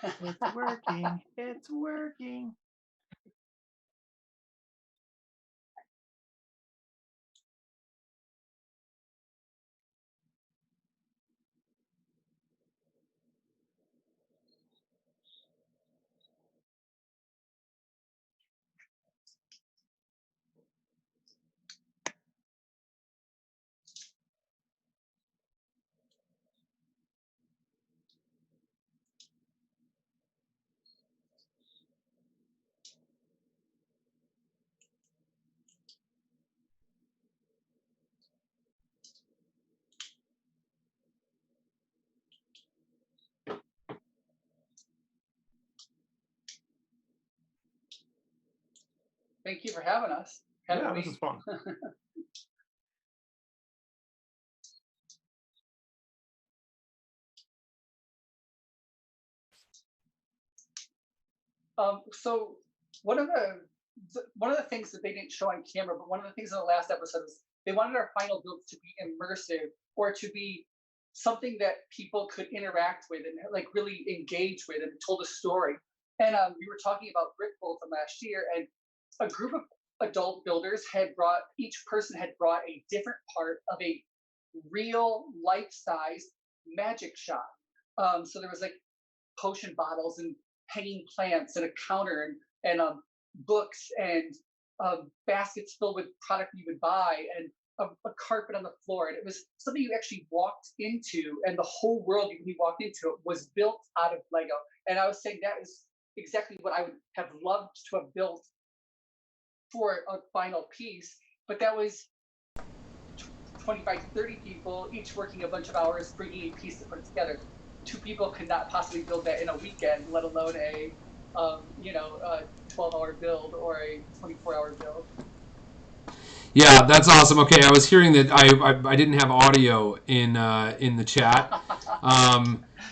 It's working. It's working. Thank you for having us. Yeah, this is fun. So one of the things that they didn't show on camera, but one of the things in the last episode is they wanted our final builds to be immersive or to be something that people could interact with and like really engage with and told a story. And we were talking about Brick Bowl from last year, and a group of adult builders each person had brought a different part of a real life-size magic shop. So there was like potion bottles and hanging plants and a counter and books and baskets filled with product you would buy and a carpet on the floor. And it was something you actually walked into, and the whole world you walked into it was built out of Lego. And I was saying that is exactly what I would have loved to have built for a final piece, but that was 25 to 30 people, each working a bunch of hours, bringing a piece to put it together. 2 people could not possibly build that in a weekend, let alone a 12-hour build or a 24-hour build. Yeah, that's awesome. Okay, I was hearing that I didn't have audio in the chat,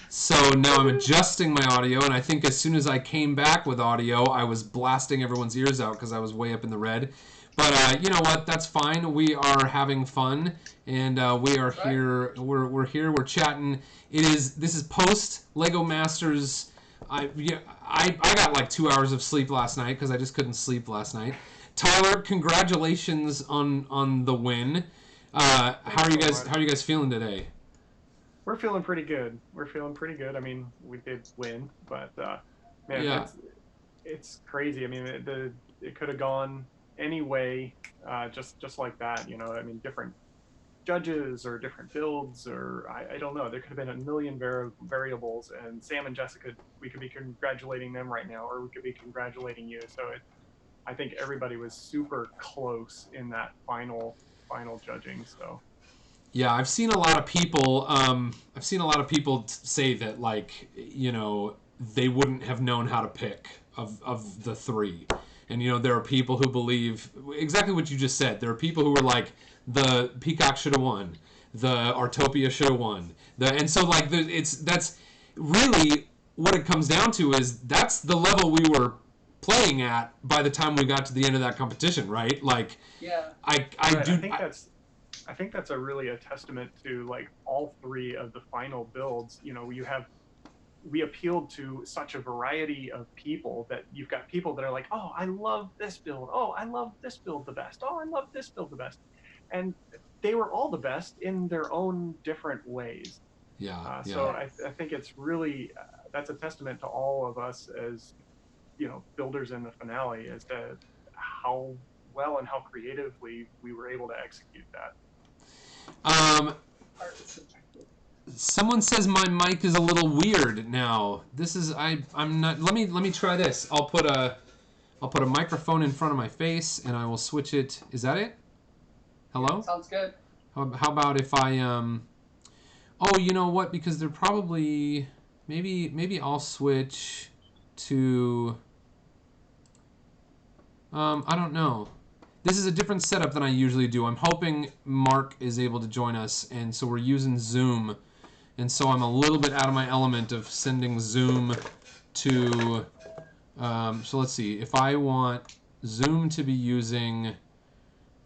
so now I'm adjusting my audio, and I think as soon as I came back with audio, I was blasting everyone's ears out because I was way up in the red. But you know what? That's fine. We are having fun, and we are here. We're here. We're chatting. This is post Lego Masters. I got like 2 hours of sleep last night because I just couldn't sleep last night. Tyler, congratulations on the win. How are you guys feeling today? We're feeling pretty good. I mean, we did win, but man, yeah. it's crazy. I mean, it could have gone any way, just like that. You know, I mean, different judges or different builds, or I don't know. There could have been a million variables. And Sam and Jessica, we could be congratulating them right now, or we could be congratulating you. So I think everybody was super close in that final judging. So yeah, I've seen a lot of people. Say that, like, you know, they wouldn't have known how to pick of the 3, and you know there are people who believe exactly what you just said. There are people who are like, the Peacock should have won, the Artopia should have won, and so like that's really what it comes down to is that's the level we were playing at by the time we got to the end of that competition, right? Like, yeah, I think that's really a testament to like all 3 of the final builds. You know, we appealed to such a variety of people that you've got people that are like, oh, I love this build. Oh, I love this build the best. Oh, I love this build the best. And they were all the best in their own different ways. Yeah. So I think it's really, that's a testament to all of us as, you know, builders in the finale, as to how well and how creatively we were able to execute that. Someone says my mic is a little weird now. This is I'm not. Let me try this. I'll put a microphone in front of my face and I will switch it. Is that it? Hello? Sounds good. How about if I Oh, you know what? Because they're probably maybe I'll switch to I don't know. This is a different setup than I usually do. I'm hoping Mark is able to join us, and so we're using Zoom. And so I'm a little bit out of my element of sending Zoom to... so let's see. If I want Zoom to be using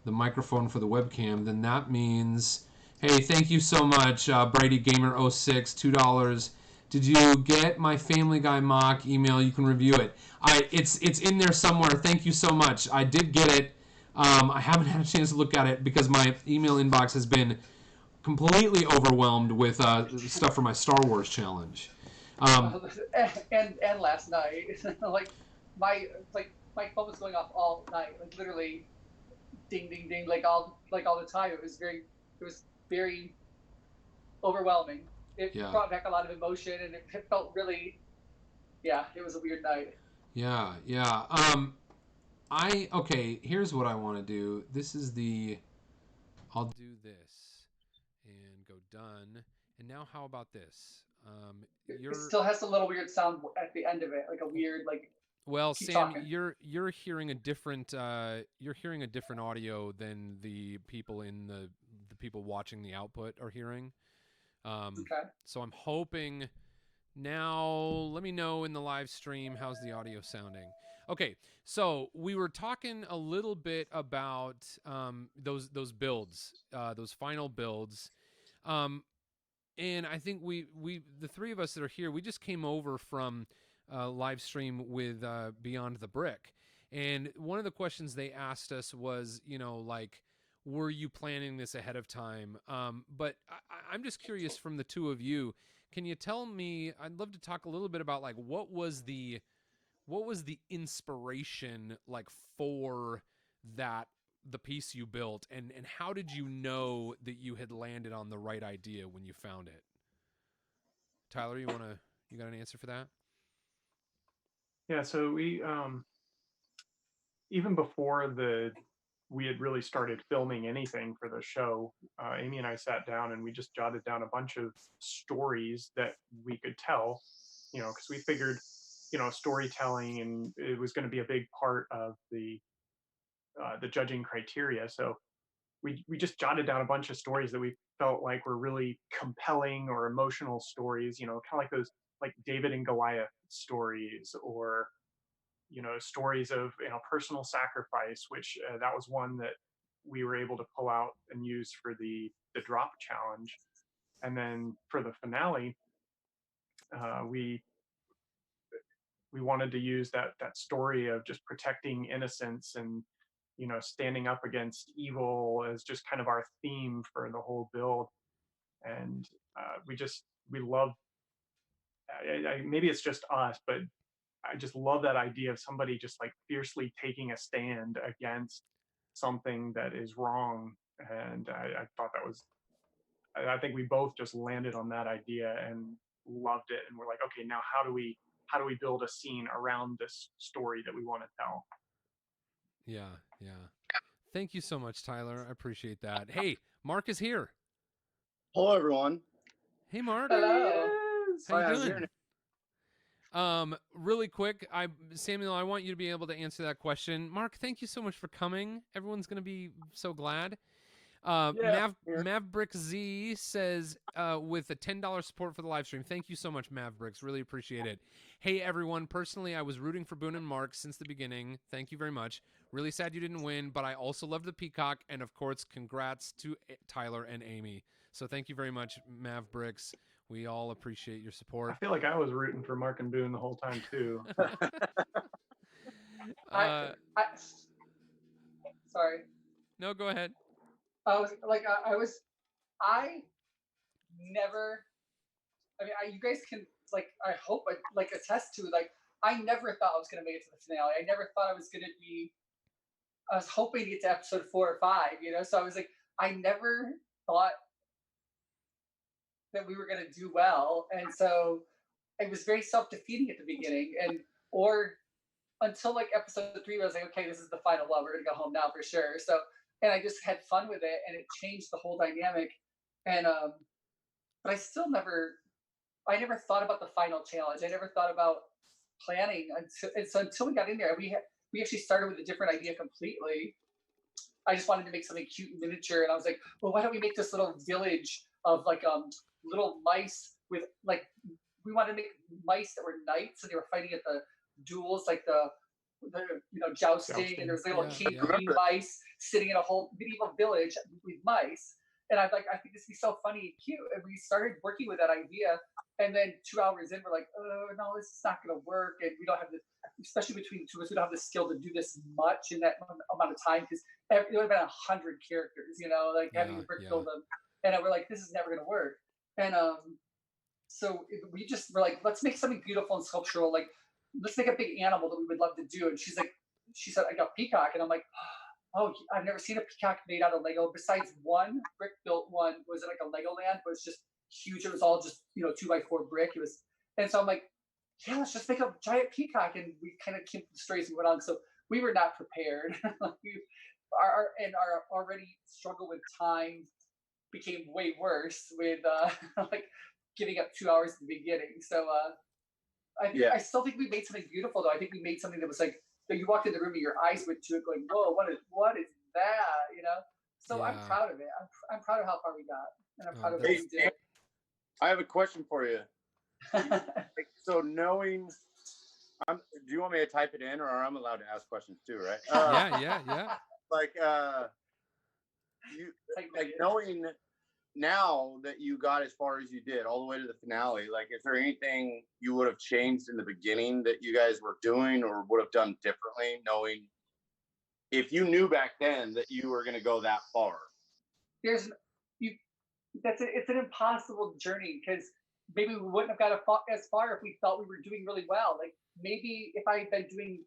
the microphone for the webcam, then that means, hey, thank you so much, Brady Gamer 06, $2. Did you get my Family Guy mock email? You can review it. It's in there somewhere. Thank you so much. I did get it. I haven't had a chance to look at it because my email inbox has been completely overwhelmed with stuff for my Star Wars challenge. And last night, like my phone was going off all night, like literally ding ding ding, like all the time. It was very overwhelming. It Yeah. brought back a lot of emotion, and it felt really, yeah, it was a weird night. Yeah, yeah. Okay, here's what I want to do. I'll do this and go done. And now how about this? It still has a little weird sound at the end of it, like a weird like. Well, Keep Sam, talking. you're hearing a different audio than the people in the people watching the output are hearing. Okay. So I'm hoping now. Let me know in the live stream how's the audio sounding. Okay, so we were talking a little bit about those builds, those final builds. And I think we the three of us that are here, we just came over from live stream with Beyond the Brick, and one of the questions they asked us was, like, were you planning this ahead of time? But I'm just curious from the two of you, can you tell me? I'd love to talk a little bit about like what was the inspiration like for that the piece you built, and how did you know that you had landed on the right idea when you found it? Tyler, you got an answer for that? Yeah, so we even before we had really started filming anything for the show, Amy and I sat down and we just jotted down a bunch of stories that we could tell, because we figured, storytelling and it was going to be a big part of the judging criteria. So we just jotted down a bunch of stories that we felt like were really compelling or emotional stories, kind of like those like David and Goliath stories, or stories of personal sacrifice, which that was one that we were able to pull out and use for the drop challenge. And then for the finale, we wanted to use that story of just protecting innocence and standing up against evil as just kind of our theme for the whole build. And we love, maybe it's just us, but I just love that idea of somebody just like fiercely taking a stand against something that is wrong. And I thought that was, I think we both just landed on that idea and loved it. And we're like, okay, now how do we build a scene around this story that we want to tell? Yeah, yeah. Thank you so much, Tyler. I appreciate that. Hey, Mark is here. Hello, everyone. Hey, Mark. Hello. How you I was doing? hearing Really quick, Samuel, I want you to be able to answer that question. Mark, thank you so much for coming. Everyone's gonna be so glad. Maverick Z says with a $10 support for the live stream. Thank you so much, Mavericks. Really appreciate it. Hey, everyone. Personally, I was rooting for Boone and Mark since the beginning. Thank you very much. Really sad you didn't win, but I also love the Peacock. And, of course, congrats to Tyler and Amy. So thank you very much, Mavericks. We all appreciate your support. I feel like I was rooting for Mark and Boone the whole time, too. Sorry. No, go ahead. I never, I mean, you guys can, like, I hope, like, attest to, like, I never thought I was going to make it to the finale. I never thought I was hoping to get to episode 4 or 5, So I was like, I never thought that we were going to do well. And so it was very self-defeating at the beginning, or until like episode 3, I was like, okay, this is the final one. We're going to go home now for sure. So, and I just had fun with it, and it changed the whole dynamic. And, but I never thought about the final challenge. I never thought about planning until we got in there. We actually started with a different idea completely. I just wanted to make something cute and miniature, and I was like, well, why don't we make this little village of like little mice with like, we wanted to make mice that were knights, and they were fighting at the duels, like the jousting, and there's little king queen mice sitting in a whole medieval village with mice. And I think this would be so funny and cute. And we started working with that idea. And then 2 hours in, we're like, oh, no, this is not going to work. And we don't have this, especially between the two of us, we don't have the skill to do this much in that amount of time, because it would have been 100 characters, having to brick build them. And we're like, this is never going to work. And so we just were like, let's make something beautiful and sculptural. Like, let's make a big animal that we would love to do. And she said, I got peacock. And I'm like, oh, I've never seen a peacock made out of Lego. Besides one brick built one, was it like a Legoland? But it's just huge. It was all just 2x4 brick. It was, and so I'm like, yeah, let's just make a giant peacock. And we kind of keep the stories we went on. So we were not prepared. our already struggle with time became way worse with like giving up 2 hours at the beginning. So I still think we made something beautiful, though. I think we made something that was like, that you walked in the room and your eyes went to it going, whoa, what is that? So I'm proud of it. I'm proud of how far we got, and I'm proud of what we did. I have a question for you. So knowing, do you want me to type it in, or I'm allowed to ask questions too, right? Yeah. Like knowing now that you got as far as you did, all the way to the finale, like, is there anything you would have changed in the beginning that you guys were doing or would have done differently, knowing if you knew back then that you were going to go that far? It's an impossible journey, because maybe we wouldn't have got as far if we thought we were doing really well. Like, maybe if I had been doing,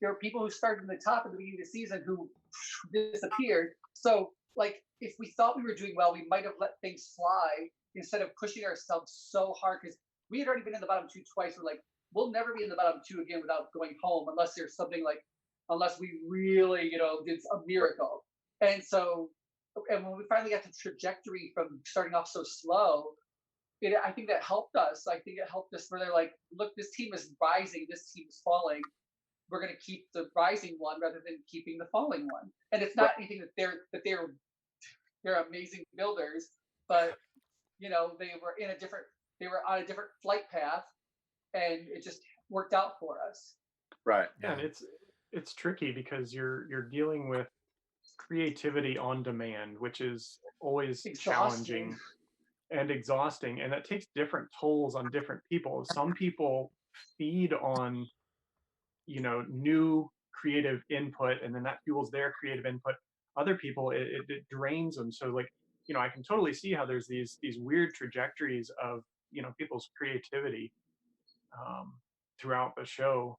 there are people who started in the top at the beginning of the season who disappeared. So, like, if we thought we were doing well, we might have let things fly instead of pushing ourselves so hard, because we had already been in the bottom two twice. We're like, we'll never be in the bottom two again without going home, unless there's something like, unless we really, did a miracle. And so, and when we finally got the trajectory from starting off so slow, I think that helped us. I think it helped us where they're like, look, this team is rising, this team is falling. We're going to keep the rising one rather than keeping the falling one. And it's not anything that they're amazing builders, but they were on a different flight path, and it just worked out for us. Right. Yeah, and it's tricky because you're dealing with creativity on demand, which is always challenging and exhausting, and that takes different tolls on different people. Some people feed on new creative input, and then that fuels their creative input. Other people, it drains them. So, like, I can totally see how there's these weird trajectories of people's creativity throughout the show.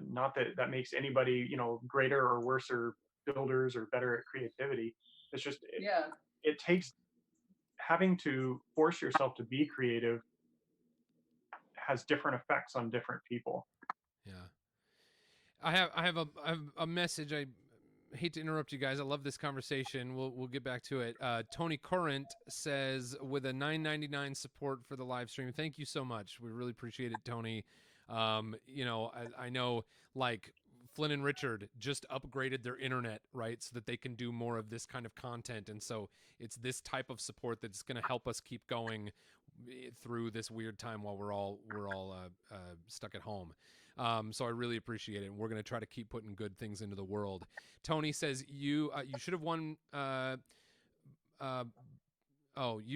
Not that makes anybody greater or worse or builders or better at creativity. It's just it takes having to force yourself to be creative has different effects on different people. Yeah. I have a message. I hate to interrupt you guys. I love this conversation. We'll get back to it. Tony Current says, with a $9.99 support for the live stream. Thank you so much. We really appreciate it, Tony. I know, like, Flynn and Richard just upgraded their internet, right, so that they can do more of this kind of content, and so it's this type of support that's going to help us keep going through this weird time while we're all stuck at home. So I really appreciate it, and we're going to try to keep putting good things into the world. Tony says you should have won. You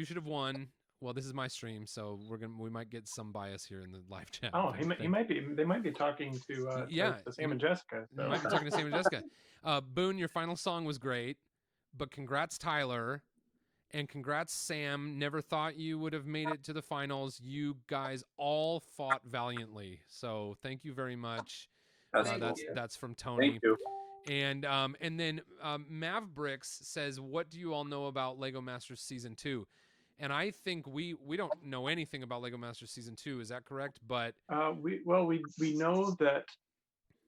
should have won. Well, this is my stream, so we might get some bias here in the live chat. Oh, he might be. They might be talking to Sam and Jessica. So. They might be talking to Sam and Jessica. Boone, your final song was great, but congrats, Tyler, and congrats, Sam. Never thought you would have made it to the finals. You guys all fought valiantly, so thank you very much. That's from Tony. Thank you. And then Mavericks says, "What do you all know about Lego Masters Season 2?" And I think we don't know anything about Lego Masters Season 2. Is that correct? But we know that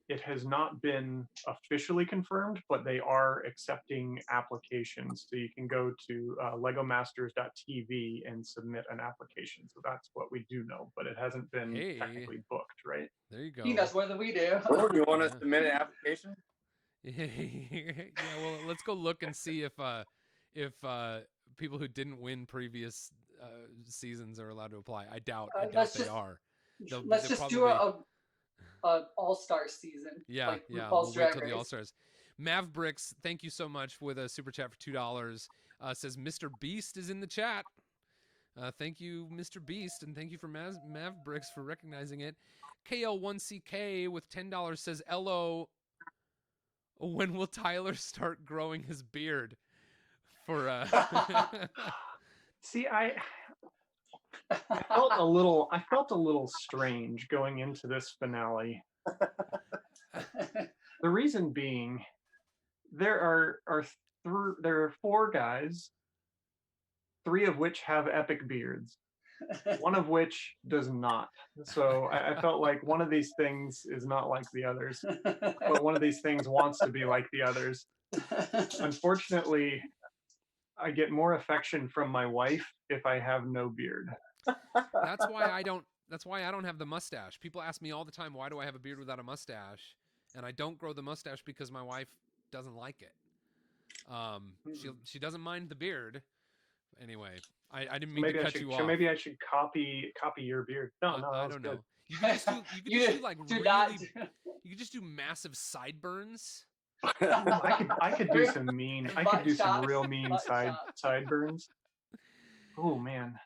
it has not been officially confirmed, but they are accepting applications. So you can go to legomasters.tv and submit an application. So that's what we do know, but it hasn't been technically booked, right? There you go. He knows more than we do. Oh, do you want to submit an application? Yeah, well, let's go look and see if people who didn't win previous seasons are allowed to apply. I doubt they are. Let's just do All-Star season. Yeah, like yeah. RuPaul's We'll wait Drag till the Race. All-Stars. Mav thank you so much with a super chat for $2. Says Mr. Beast is in the chat. Thank you, Mr. Beast, and thank you for Mav for recognizing it. KL1CK with $10 says, "LO, when will Tyler start growing his beard?" For See, I felt a little strange going into this finale. The reason being, there are 4 guys, 3 of which have epic beards, one of which does not. So I felt like one of these things is not like the others, but one of these things wants to be like the others. Unfortunately, I get more affection from my wife if I have no beard. That's why I don't have the mustache. People ask me all the time, why do I have a beard without a mustache? And I don't grow the mustache because my wife doesn't like it. She doesn't mind the beard. Anyway, I didn't mean to cut you off. Maybe I should copy your beard. No, I don't know. You could just do massive sideburns. I could do some real mean sideburns. Oh man.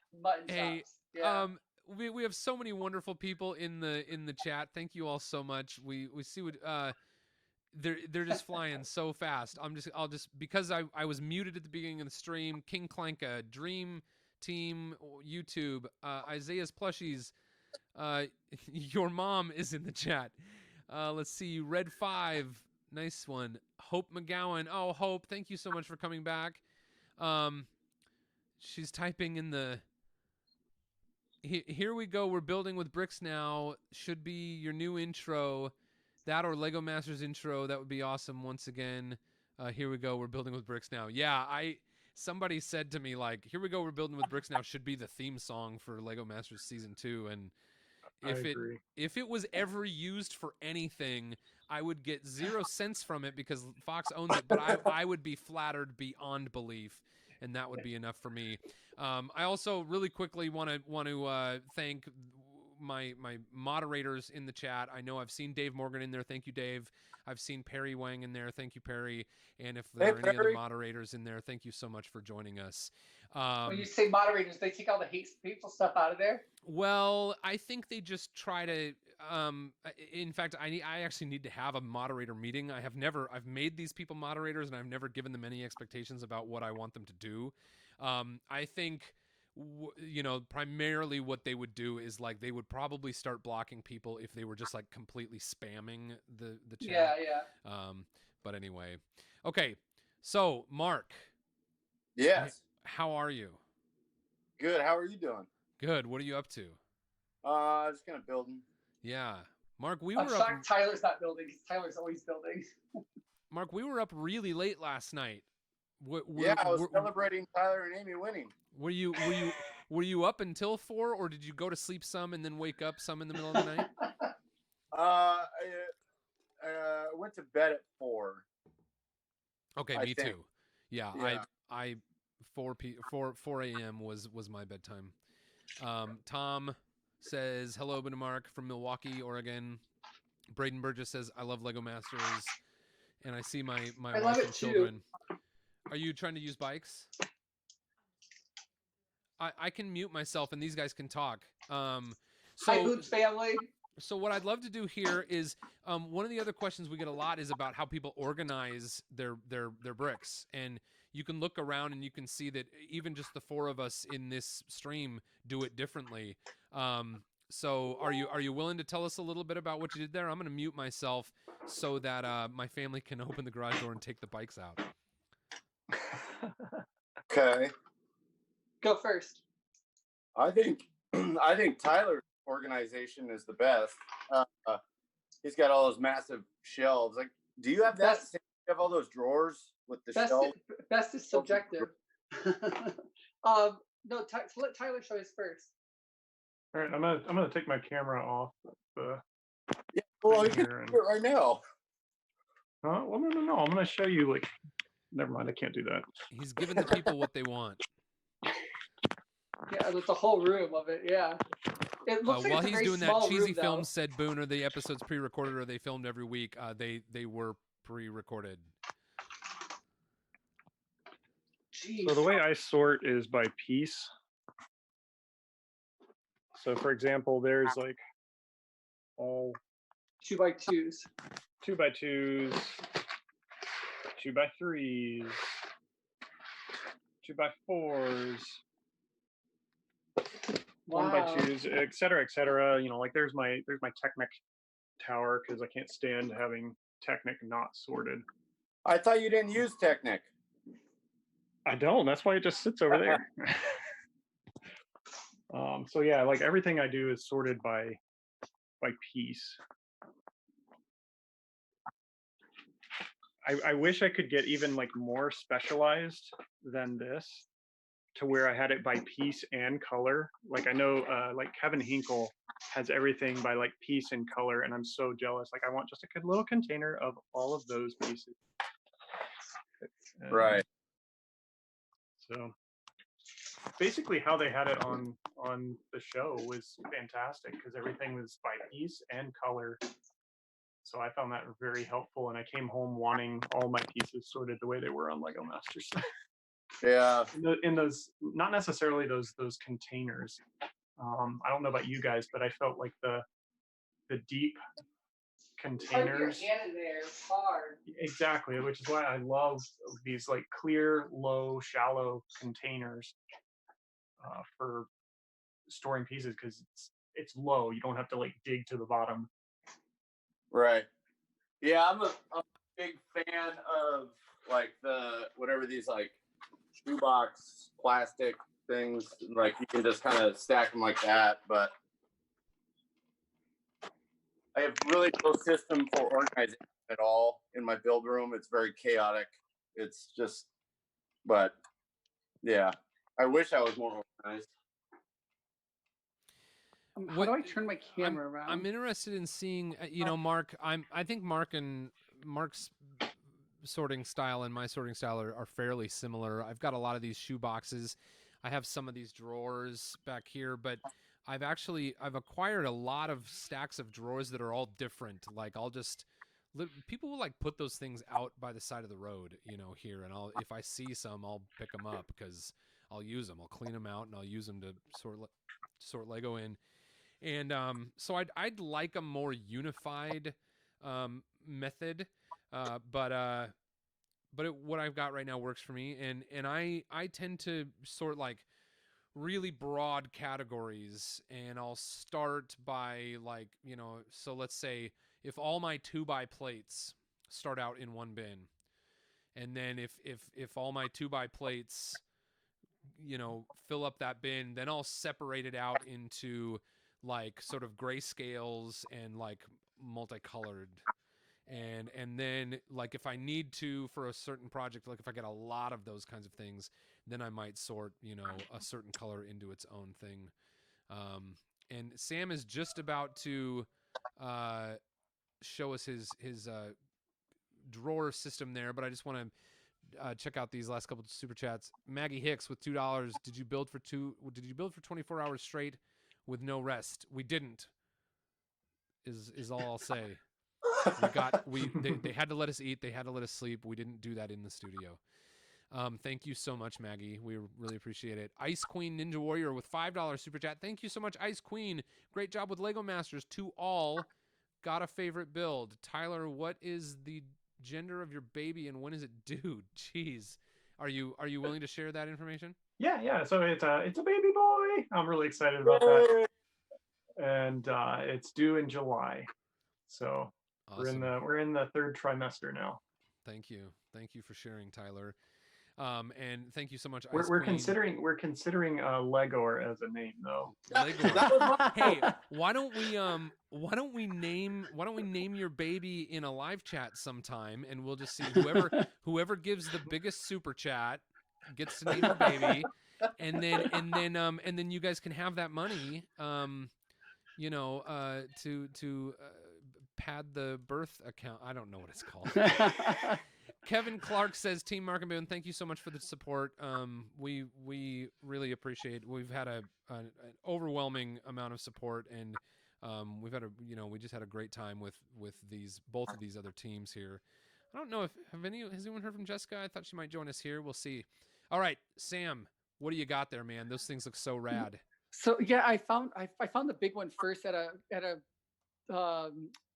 Hey, yeah. We have so many wonderful people in the chat. Thank you all so much. We see what they're just flying so fast. I'll just because I was muted at the beginning of the stream. King Clanka, Dream Team, YouTube, Isaiah's plushies. Your mom is in the chat. Let's see, Red 5, nice one. Hope McGowan. Oh, Hope, thank you so much for coming back. She's typing in the. Here we go. We're building with bricks now. Should be your new intro. That or Lego Masters intro. That would be awesome. Once again, here we go. We're building with bricks now. Yeah, somebody said to me like, "Here we go. We're building with bricks now." Should be the theme song for Lego Masters Season 2. And if it was ever used for anything, I would get 0 cents from it because Fox owns it. But I would be flattered beyond belief, and that would be enough for me. I also really quickly want to thank my moderators in the chat. I know I've seen Dave Morgan in there. Thank you, Dave. I've seen Perry Wang in there. Thank you, Perry. And if there are any other moderators in there, thank you so much for joining us. When you say moderators, they take all the hateful stuff out of there? Well, I think they just try to. In fact, I actually need to have a moderator meeting. I've made these people moderators, and I've never given them any expectations about what I want them to do. I think, primarily what they would do is like they would probably start blocking people if they were just like completely spamming the chat. Yeah. But anyway, okay. So Mark. Yes. How are you? Good. How are you doing? Good. What are you up to? Just kind of building. Yeah. Mark, I'm shocked Tyler's not building because Tyler's always building. Mark, we were up really late last night. I was celebrating Tyler and Amy winning. Were you up until 4, or did you go to sleep some and then wake up some in the middle of the night? I went to bed at 4. Okay, me too. Yeah, I 4 a.m. was my bedtime. Tom says hello, Mark from Milwaukee, Oregon. Braden Burgess says I love Lego Masters, and I see my wife and children. Are you trying to use bikes? I can mute myself and these guys can talk. Hi, Boots family. So what I'd love to do here is one of the other questions we get a lot is about how people organize their bricks, and you can look around and you can see that even just the 4 of us in this stream do it differently. So are you willing to tell us a little bit about what you did there? I'm going to mute myself so that my family can open the garage door and take the bikes out. Okay. Go first. I think Tyler's organization is the best. He's got all those massive shelves. Like, do you have that? You have all those drawers with the shelves? Best is subjective. No, let Tyler show his first. All right, I'm gonna take my camera off. Yeah, well, you can do it right now. Well, no. I'm gonna show you. Like, never mind. I can't do that. He's giving the people what they want. Yeah, It's a whole room of it. Yeah. It looks like while it's a he's very doing that, small Cheesy room, though. Films said, Boone, are the episodes pre-recorded or are they filmed every week? They were pre-recorded. Jeez. So the way I sort is by piece. So for example, there's like all 2x2s. 2x2s, 2x3s, 2x4s, Wow. 1x2s, et cetera, et cetera. You know, like there's my Technic tower because I can't stand having Technic not sorted. I thought you didn't use Technic. I don't. That's why it just sits over there. So yeah, like everything I do is sorted by piece. I wish I could get even like more specialized than this, to where I had it by piece and color. Like I know, like Kevin Hinkle has everything by like piece and color, and I'm so jealous. Like I want just a little container of all of those pieces. Right. So basically, how they had it on the show was fantastic because everything was by piece and color. So I found that very helpful, and I came home wanting all my pieces sorted the way they were on Lego Masters. Yeah. In those, not necessarily those containers. I don't know about you guys, but I felt like the deep containers. Your hand in there. It's hard. Exactly, which is why I love these like clear, low, shallow containers for storing pieces because it's low. You don't have to like dig to the bottom. Right. Yeah, I'm a big fan of like the whatever these like shoebox plastic things. Like you can just kind of stack them like that. But I have really no system for organizing at all in my build room. It's very chaotic. It's just, but yeah, I wish I was more organized. How do I turn my camera around? I'm interested in seeing, Mark. I think Mark's sorting style and my sorting style are fairly similar. I've got a lot of these shoe boxes. I have some of these drawers back here, but I've acquired a lot of stacks of drawers that are all different. Like people will like put those things out by the side of the road, here, and if I see some, I'll pick them up because I'll use them. I'll clean them out and I'll use them to sort Lego in. And so I'd like a more unified method, but what I've got right now works for me. And I tend to sort like really broad categories, and I'll start by like, so let's say if all my 2x plates start out in one bin, and then if all my 2x plates fill up that bin, then I'll separate it out into like sort of grayscales and like multicolored, and then like if I need to for a certain project, like if I get a lot of those kinds of things, then I might sort a certain color into its own thing. And Sam is just about to show us his drawer system there, but I just want to check out these last couple of super chats. Maggie Hicks with $2. Did you build for 24 hours straight with no rest? We didn't. Is all I'll say. They had to let us eat. They had to let us sleep. We didn't do that in the studio. Thank you so much, Maggie. We really appreciate it. Ice Queen Ninja Warrior with $5 super chat. Thank you so much, Ice Queen. Great job with Lego Masters. To all, got a favorite build. Tyler, what is the gender of your baby and when is it due? Jeez, are you willing to share that information? Yeah. So it's a baby boy. I'm really excited about that, and it's due in July. So awesome. We're in the third trimester now. Thank you for sharing, Tyler. And thank you so much. We're considering Legor as a name though. Legor. Hey, why don't we name your baby in a live chat sometime, and we'll just see whoever gives the biggest super chat gets to name your baby, and then you guys can have that money, to pad the birth account. I don't know what it's called. Kevin Clark says, Team Mark and Boone, thank you so much for the support. We really appreciate. We've had an overwhelming amount of support, and we've had we just had a great time with both of these other teams here. I don't know if has anyone heard from Jessica? I thought she might join us here. We'll see. All right, Sam, what do you got there, man? Those things look so rad. So yeah, I found the big one first at a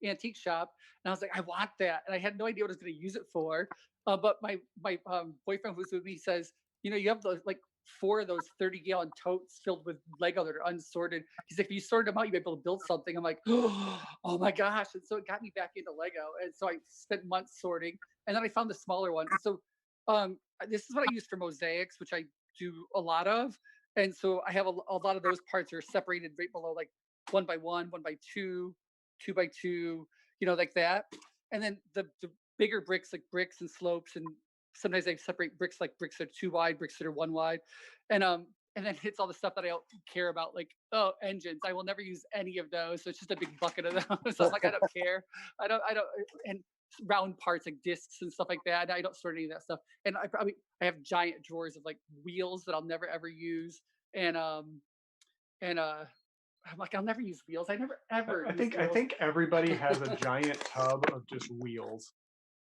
antique shop, and I was like, I want that, and I had no idea what I was going to use it for. But my boyfriend who's with me says, you have those like 4 of those 30-gallon totes filled with Lego that are unsorted. He's like, if you sorted them out, you'd be able to build something. I'm like, oh my gosh! And so it got me back into Lego, and so I spent months sorting, and then I found the smaller one. And so this is what I use for mosaics, which I do a lot of. And so I have a lot of those parts are separated right below, like 1 by 1, 1 by 2, 2 by 2, like that. And then the bigger bricks, like bricks and slopes, and sometimes I separate bricks, like bricks that are 2 wide, bricks that are 1 wide, and then it's all the stuff that I don't care about, like engines. I will never use any of those, so it's just a big bucket of those. So I'm like, I don't care. I don't. And round parts like discs and stuff like that. I don't sort any of that stuff. And I have giant drawers of like wheels that I'll never ever use. And I'm like, I'll never use wheels. I never ever. I think everybody has a giant tub of just wheels.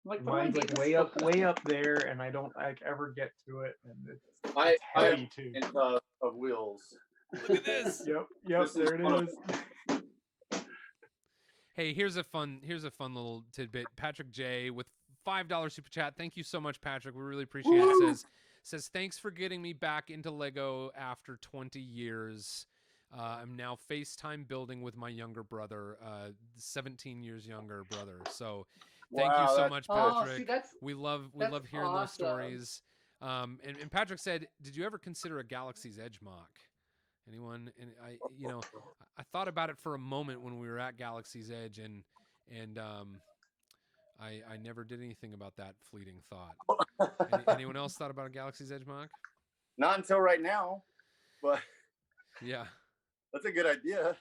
Like, mine's like way up there, and I don't like ever get to it, and it's I heavy too. Of wheels. Look at this. Yep, there it is. Hey, here's a fun little tidbit. Patrick J with $5 super chat. Thank you so much, Patrick. We really appreciate it. Says thanks for getting me back into Lego after 20 years. I'm now FaceTime building with my younger brother, 17 years younger brother. So thank you so much, Patrick. We love hearing those stories. And Patrick said, did you ever consider a Galaxy's Edge mock? Anyone? And I thought about it for a moment when we were at Galaxy's Edge, and I never did anything about that fleeting thought. Anyone else thought about a Galaxy's Edge mock? Not until right now, but yeah, that's a good idea.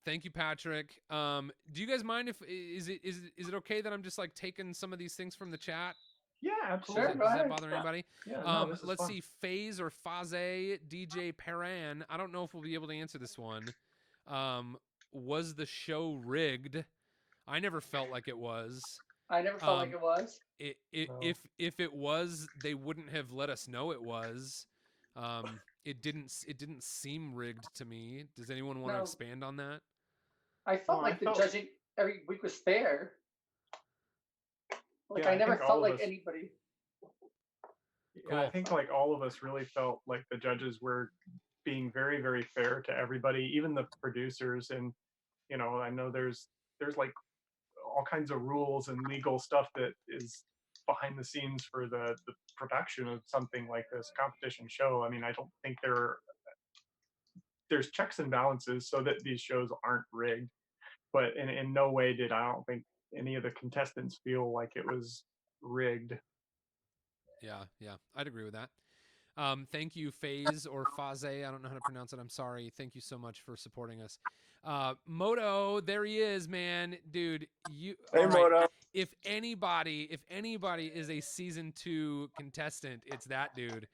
Thank you, Patrick. Do you guys mind if is it okay that I'm just like taking some of these things from the chat? Yeah, absolutely. Sure, Does that bother anybody? Yeah, let's see. Faze or Faze, DJ Paran. I don't know if we'll be able to answer this one. Was the show rigged? I never felt like it was. I never felt like it was. No. If it was, they wouldn't have let us know it was. It didn't seem rigged to me. Does anyone want to expand on that? I felt like the judging every week was fair. Like, I never felt like anybody. Yeah, I think like all of us really felt like the judges were being very, very fair to everybody, even the producers. And I know there's like all kinds of rules and legal stuff that is behind the scenes for the production of something like this competition show. I mean, I don't think there's checks and balances so that these shows aren't rigged, but in no way did I don't think any of the contestants feel like it was rigged. Yeah, I'd agree with that. Thank you, Faze or Faze. I don't know how to pronounce it. I'm sorry. Thank you so much for supporting us. Moto, there he is, man. Dude, Hey, Moto. If anybody is a season 2 contestant, it's that dude.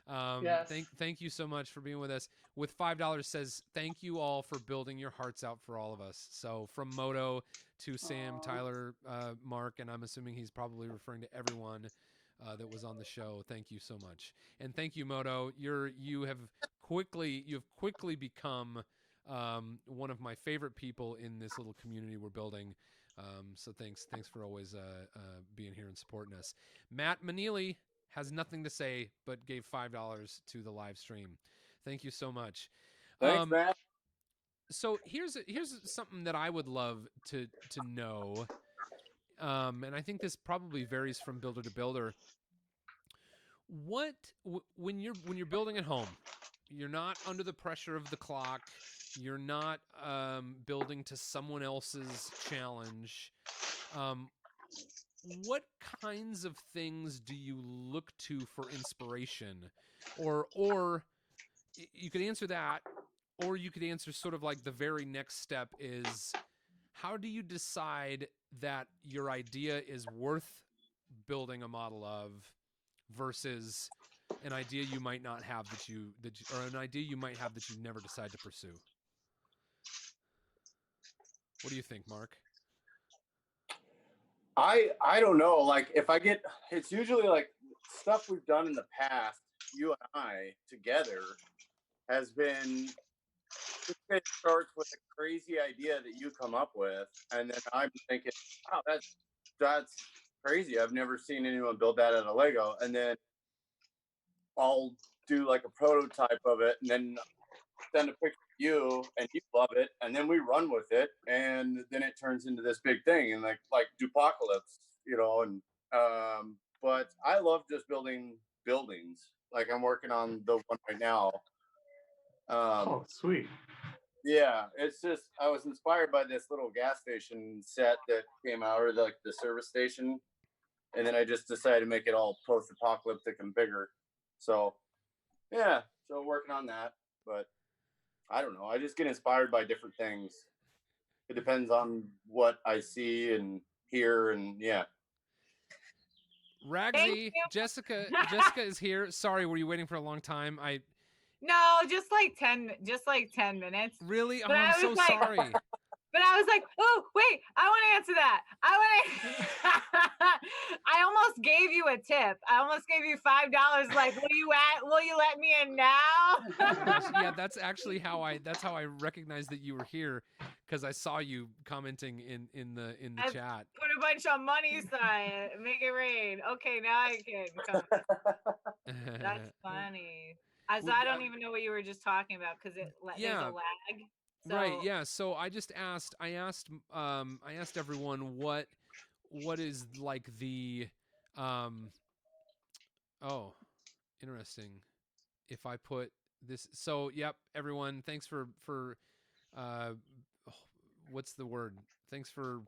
Yes. Thank you so much for being with us. With $5 says, thank you all for building your hearts out for all of us. So from Moto to Sam, Tyler, Mark, and I'm assuming he's probably referring to everyone that was on the show. Thank you so much. And thank you, Moto. You have quickly become one of my favorite people in this little community we're building. So thanks for always being here and supporting us. Matt Manili has nothing to say but gave $5 to the live stream. Thank you so much. Thanks, Matt. So here's something that I would love to know, and I think this probably varies from builder to builder. When you're building at home, you're not under the pressure of the clock. You're not building to someone else's challenge. What kinds of things do you look to for inspiration? Or you could answer that, or you could answer sort of like the very next step is, how do you decide that your idea is worth building a model of versus an idea you might not have or an idea you might have that you never decide to pursue? What do you think, Mark? I don't know. Like if I get, it's usually like stuff we've done in the past, you and I together, has been, it starts with a crazy idea that you come up with, and then I'm thinking, wow, that's crazy. I've never seen anyone build that out of Lego. And then I'll do like a prototype of it, and then send a picture of you, and you love it, and then we run with it, and then it turns into this big thing, and like Dupocalypse, you know. And but I love just building buildings. Like I'm working on the one right now. Oh, sweet. Yeah, it's just I was inspired by this little gas station set that came out, or like the service station, and then I just decided to make it all post-apocalyptic and bigger. So yeah, so working on that, but I don't know. I just get inspired by different things. It depends on what I see and hear, and yeah. Ragsy, Jessica is here. Sorry, were you waiting for a long time? No, just like 10 minutes. Really? Oh, But I'm so sorry. But I was like, oh, wait, I want to answer that. I almost gave you a tip. I almost gave you $5. Like, will you let me in now? Yeah, that's actually how I recognized that you were here, because I saw you commenting in the chat. Put a bunch of money aside, make it rain. Okay, now I can come. That's funny. I don't even know what you were just talking about, because there's a lag. So, right. Yeah. So I asked everyone what is like the, oh, interesting. If I put this, so yep, everyone, thanks for what's the word? Thanks for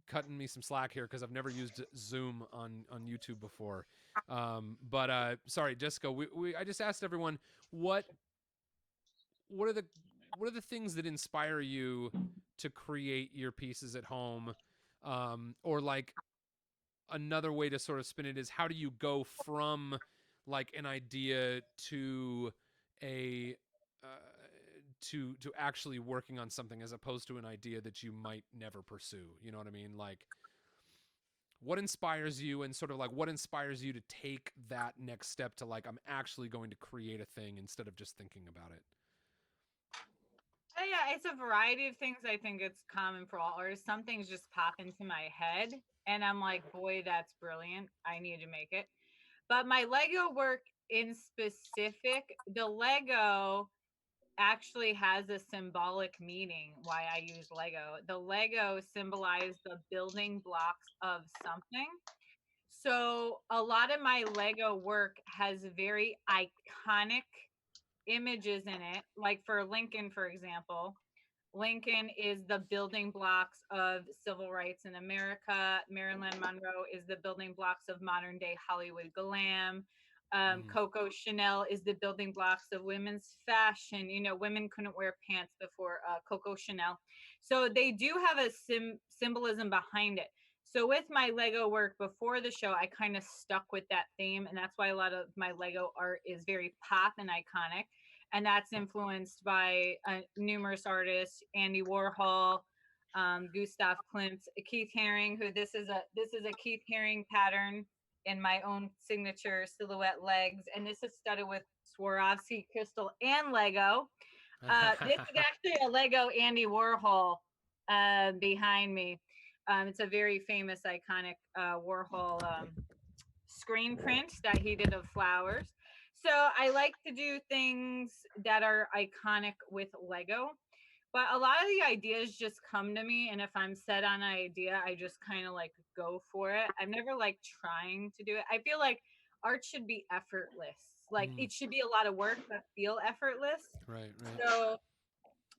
cutting me some slack here, because I've never used Zoom on YouTube before. But sorry, Jessica, I just asked everyone what are the things that inspire you to create your pieces at home, or like another way to sort of spin it is, how do you go from like an idea to a to actually working on something, as opposed to an idea that you might never pursue? You know what I mean? Like, what inspires you, and sort of like what inspires you to take that next step to like, I'm actually going to create a thing instead of just thinking about it? yeah, it's a variety of things. I think it's common for all artists. Some things just pop into my head, and I'm like, boy, that's brilliant. I need to make it. But my Lego work in specific, the Lego actually has a symbolic meaning why I use Lego. The Lego symbolize the building blocks of something. So a lot of my Lego work has very iconic images in it. Like for Lincoln, for example, Lincoln is the building blocks of civil rights in America. Marilyn Monroe is the building blocks of modern day Hollywood glam. Coco Chanel is the building blocks of women's fashion. You know, women couldn't wear pants before Coco Chanel. So they do have a symbolism behind it. So with my Lego work before the show, I kind of stuck with that theme. And that's why a lot of my Lego art is very pop and iconic. And that's influenced by numerous artists: Andy Warhol, Gustav Klimt, Keith Haring, who this is a Keith Haring pattern in my own signature silhouette legs. And this is studded with Swarovski crystal and Lego. This is actually a Lego Andy Warhol behind me. It's a very famous, iconic Warhol screen print that he did of flowers. So I like to do things that are iconic with Lego. But a lot of the ideas just come to me, and if I'm set on an idea, I just kind of like go for it. I've never like trying to do it. I feel like art should be effortless. Like it should be a lot of work but feel effortless. Right. So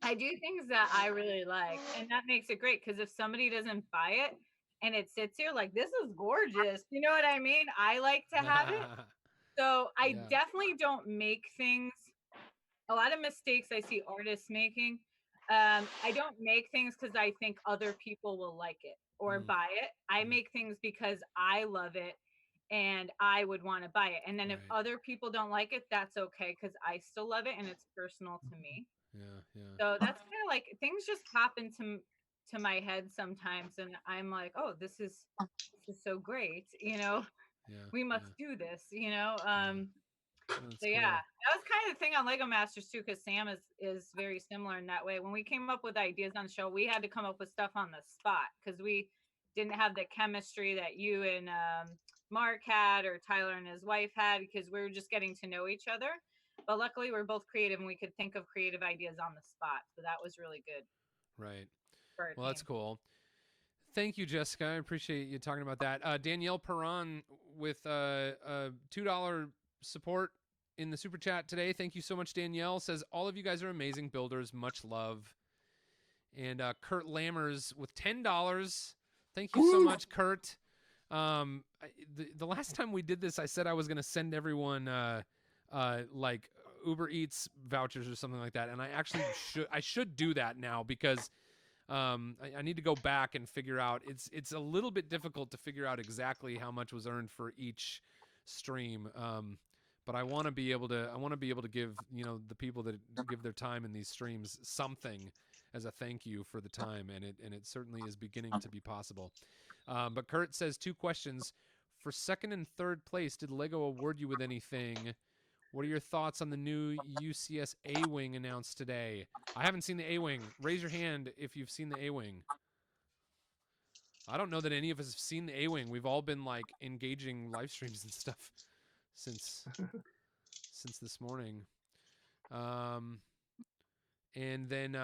I do things that I really like, and that makes it great, because if somebody doesn't buy it and it sits here like, this is gorgeous, you know what I mean? I like to have it. So I definitely don't make things. A lot of mistakes I see artists making. I don't make things because I think other people will like it, or buy it. I make things because I love it and I would want to buy it. And then if other people don't like it, that's okay because I still love it and it's personal to me. Yeah. So that's kind of like things just pop into my head sometimes, and I'm like, oh, this is so great, we must do this, so yeah, that was kind of the thing on Lego Masters too, because Sam is very similar in that way. When we came up with ideas on the show, we had to come up with stuff on the spot because we didn't have the chemistry that you and Mark had, or Tyler and his wife had, because we were just getting to know each other. But luckily, we're both creative and we could think of creative ideas on the spot. So that was really good. Right. Well, that's cool. Thank you, Jessica. I appreciate you talking about that. Danielle Perron with $2 support in the super chat today. Thank you so much, Danielle. Says, all of you guys are amazing builders. Much love. And Kurt Lammers with $10. Thank you so much, Kurt. The last time we did this, I said I was going to send everyone like Uber Eats vouchers or something like that. And I actually should do that now because I need to go back and figure out. It's a little bit difficult to figure out exactly how much was earned for each stream. But I want to be able to give, the people that give their time in these streams something as a thank you for the time, and it certainly is beginning to be possible. But Kurt says 2 questions. For second and third place, did Lego award you with anything? What are your thoughts on the new UCS A-Wing announced today? I haven't seen the A-Wing. Raise your hand if you've seen the A-Wing. I don't know that any of us have seen the A-Wing. We've all been like engaging live streams and stuff since this morning. And then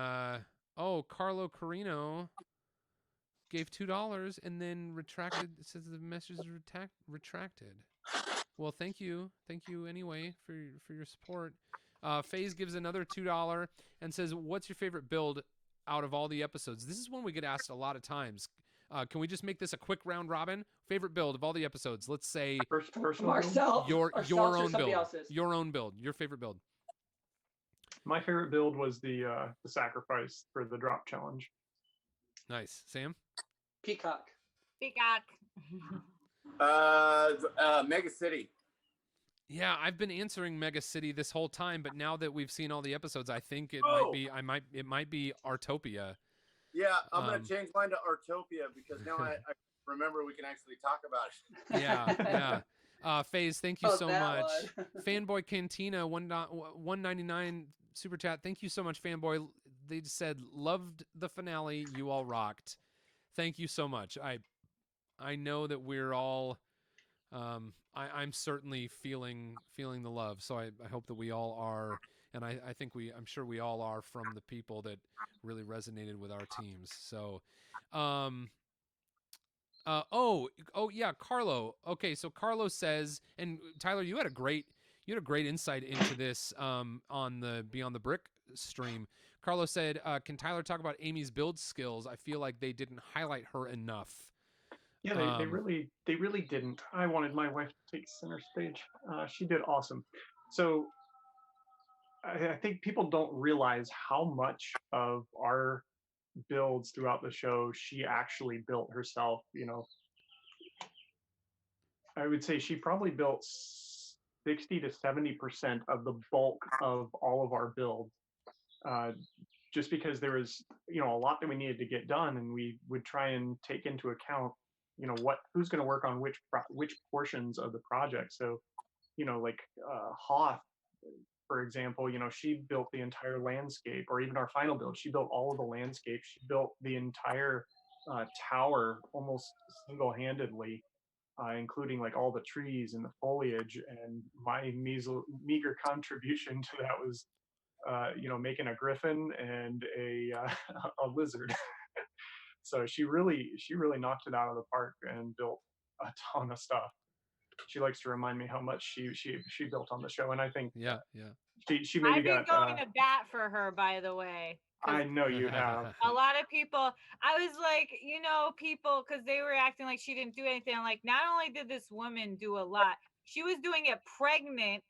Carlo Carino gave $2 and then retracted. It says the message is retracted. Well, thank you anyway for your support. FaZe gives another $2 and says, "What's your favorite build out of all the episodes?" This is one we get asked a lot of times. Can we just make this a quick round robin? Favorite build of all the episodes? Let's say Marcel, your own build. Else's. Your own build. Your favorite build. My favorite build was the sacrifice for the drop challenge. Nice, Sam. Peacock. Mega City. Yeah, I've been answering Mega City this whole time, but now that we've seen all the episodes, I think it might be Artopia. Yeah, I'm gonna change mine to Artopia because now I remember we can actually talk about it. Yeah. FaZe, thank you so much. Fanboy Cantina 199 super chat. Thank you so much, Fanboy. They just said loved the finale. You all rocked. Thank you so much. I know that we're all. I'm certainly feeling the love. So I hope that we all are, and I'm sure we all are from the people that really resonated with our teams. So, yeah, Carlo. Okay, so Carlo says, and Tyler, you had a great insight into this on the Beyond the Brick stream. Carlo said, "Can Tyler talk about Amy's build skills? I feel like they didn't highlight her enough." Yeah, they really didn't. I wanted my wife to take center stage. She did awesome. So I think people don't realize how much of our builds throughout the show she actually built herself. I would say she probably built 60 to 70% of the bulk of all of our builds. Just because there was, a lot that we needed to get done, and we would try and take into account, who's going to work on which portions of the project. So, like Hoth, for example, she built the entire landscape, or even our final build, she built all of the landscape. She built the entire tower almost single-handedly, including like all the trees and the foliage. And my meager contribution to that was, making a griffin and a lizard. So she really knocked it out of the park and built a ton of stuff. She likes to remind me how much she built on the show, and I think she maybe got. I've been going to bat for her, by the way. I know you have. A lot of people, I was like, people, because they were acting like she didn't do anything. I'm like, not only did this woman do a lot, she was doing it pregnant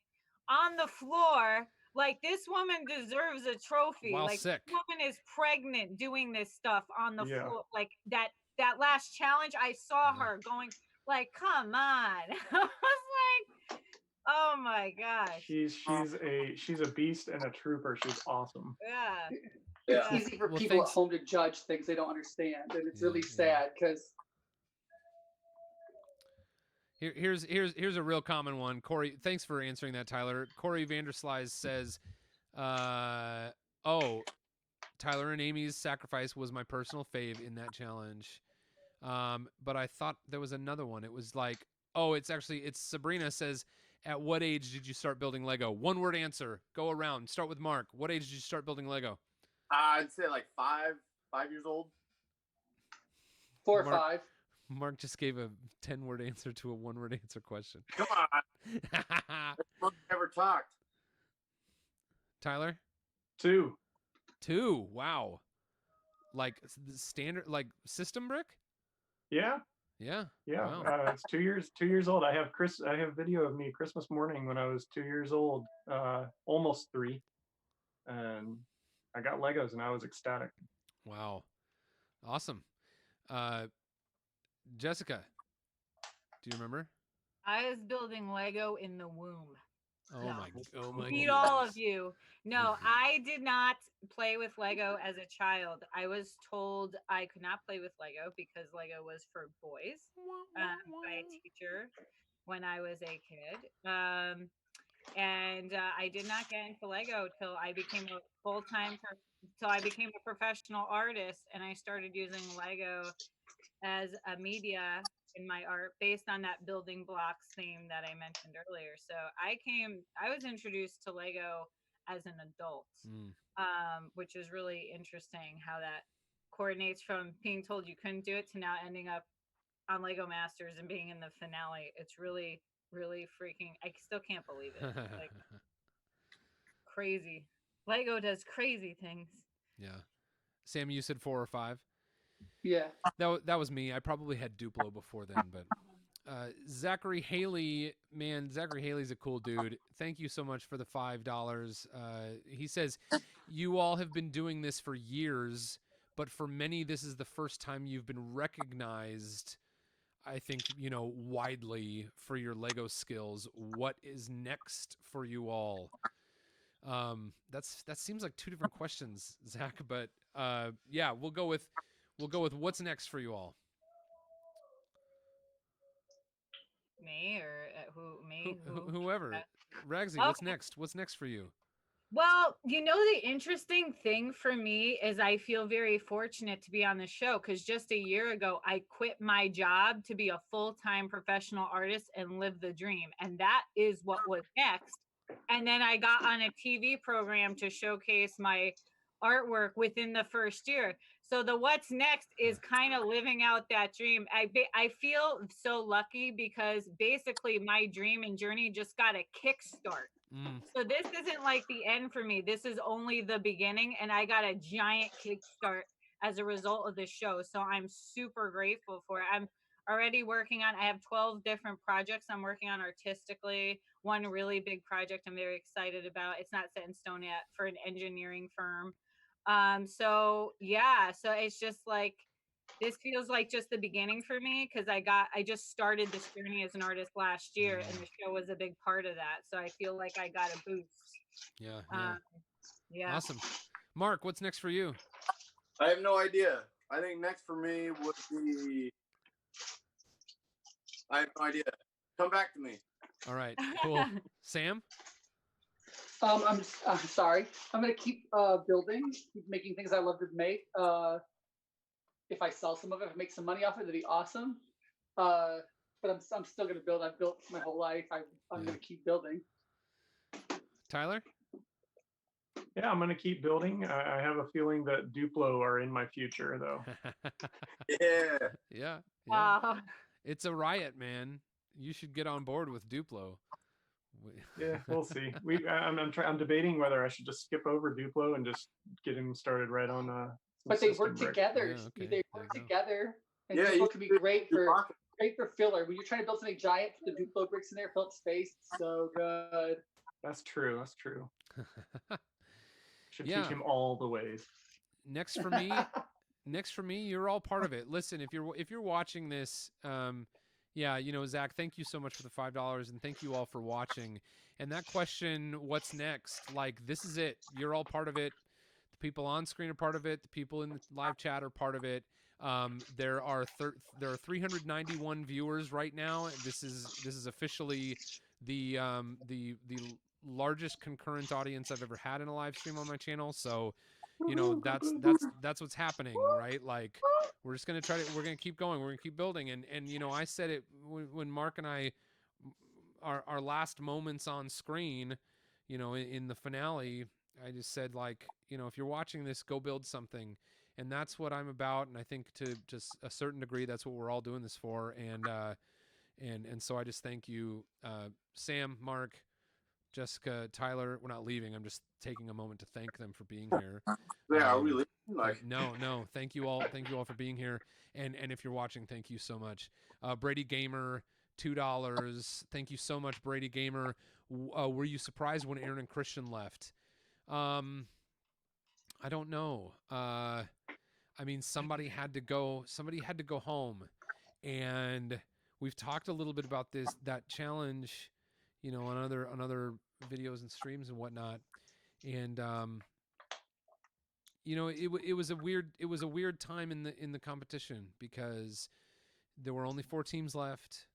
on the floor. Like, this woman deserves a trophy. While like sick. This woman is pregnant doing this stuff on the floor. Like, that that last challenge, I saw her going like, come on. I was like, oh my gosh. She's a beast and a trooper. She's awesome. Yeah. It's Yeah. easy for Well, people thanks. at home to judge things they don't understand, and it's Yeah, really yeah. sad because Here's a real common one. Corey, thanks for answering that, Tyler. Corey Vanderslies says, oh, Tyler and Amy's sacrifice was my personal fave in that challenge. But I thought there was another one. It was like, oh, it's Sabrina says, at what age did you start building Lego? One word answer. Go around. Start with Mark. What age did you start building Lego? I'd say like 5 years old. 4 or Mark- 5. Mark just gave a 10-word answer to a 1-word answer question. Come on. Never talked. Tyler? 2. 2. Wow. Like standard, like system brick? Yeah. Yeah. Yeah. Wow. It's 2 years old. I have video of me Christmas morning when I was 2 years old, almost 3, and I got Legos and I was ecstatic. Wow. Awesome. Jessica, do you remember? I was building Lego in the womb. Oh No. my Beat goodness. all of you. No, I did not play with Lego as a child. I was told I could not play with Lego because Lego was for boys by a teacher when I was a kid. And I did not get into Lego till I became a till I became a professional artist, and I started using Lego as a media in my art based on that building blocks theme that I mentioned earlier. So I was introduced to Lego as an adult, which is really interesting how that coordinates from being told you couldn't do it to now ending up on Lego Masters and being in the finale. It's really, really freaking, I still can't believe it. Like crazy. Lego does crazy things. Yeah. Sam, you said 4 or 5? Yeah. That was me. I probably had Duplo before then, but Zachary Haley, man, Zachary Haley's a cool dude. Thank you so much for the $5. He says, you all have been doing this for years, but for many, this is the first time you've been recognized, I think, widely for your Lego skills. What is next for you all? That seems like 2 different questions, Zach, but yeah, we'll go with what's next for you all. Me or me? Whoever. Ragsy, Okay. What's next for you? Well, the interesting thing for me is I feel very fortunate to be on the show because just a year ago, I quit my job to be a full-time professional artist and live the dream. And that is what was next. And then I got on a TV program to showcase my artwork within the first year. So the what's next is kind of living out that dream. I feel so lucky because basically my dream and journey just got a kickstart. So this isn't like the end for me. This is only the beginning, and I got a giant kickstart as a result of this show. So I'm super grateful for it. I'm already I have 12 different projects I'm working on artistically. One really big project I'm very excited about. It's not set in stone yet, for an engineering firm. So it's just like, this feels like just the beginning for me because I just started this journey as an artist last year, and the show was a big part of that. So I feel like I got a boost. Yeah. Awesome. Mark, what's next for you? I have no idea. I think next for me would be, I have no idea. Come back to me. All right, cool. Sam? I'm sorry. I'm gonna keep building, keep making things I love to make. If I sell some of it, if I make some money off it, that'd be awesome. But I'm still gonna build. I've built my whole life. I'm gonna keep building. Tyler? Yeah, I'm gonna keep building. I have a feeling that Duplo are in my future, though. Yeah. Yeah. Wow. It's a riot, man. You should get on board with Duplo. Yeah, we'll see. I'm debating whether I should just skip over Duplo and just get him started right on. But they work together. Yeah, okay. They work together, and Yeah, Duplo can be great for filler. When you're trying to build something giant, put the Duplo bricks in there, fill up space. So good. That's true. Should Yeah. teach him all the ways. Next for me, next for me, you're all part of it. Listen, if you're watching this, yeah, you know, Zach, thank you so much for the $5, and thank you all for watching. And that question, what's next? Like, this is it. You're all part of it. The people on screen are part of it. The people in the live chat are part of it. There are 391 viewers right now. This is officially the largest concurrent audience I've ever had in a live stream on my channel. So, you know, that's what's happening, right? Like, we're just gonna we're gonna keep going. We're gonna keep building. And you know, I said it when Mark and I, our last moments on screen, you know, in the finale, I just said, like, you know, if you're watching this, go build something. And that's what I'm about. And I think to just a certain degree, that's what we're all doing this for. And so I just thank you, Sam, Mark, Jessica, Tyler. We're not leaving. I'm just taking a moment to thank them for being here. Yeah, are we leaving? Like, no. Thank you all. Thank you all for being here. And if you're watching, thank you so much. Brady Gamer, $2. Thank you so much, Brady Gamer. Were you surprised when Aaron and Christian left? I don't know. I mean, somebody had to go home, and we've talked a little bit about that challenge, you know, on other videos and streams and whatnot. And, you know, it was a weird time in the competition because there were only 4 teams left.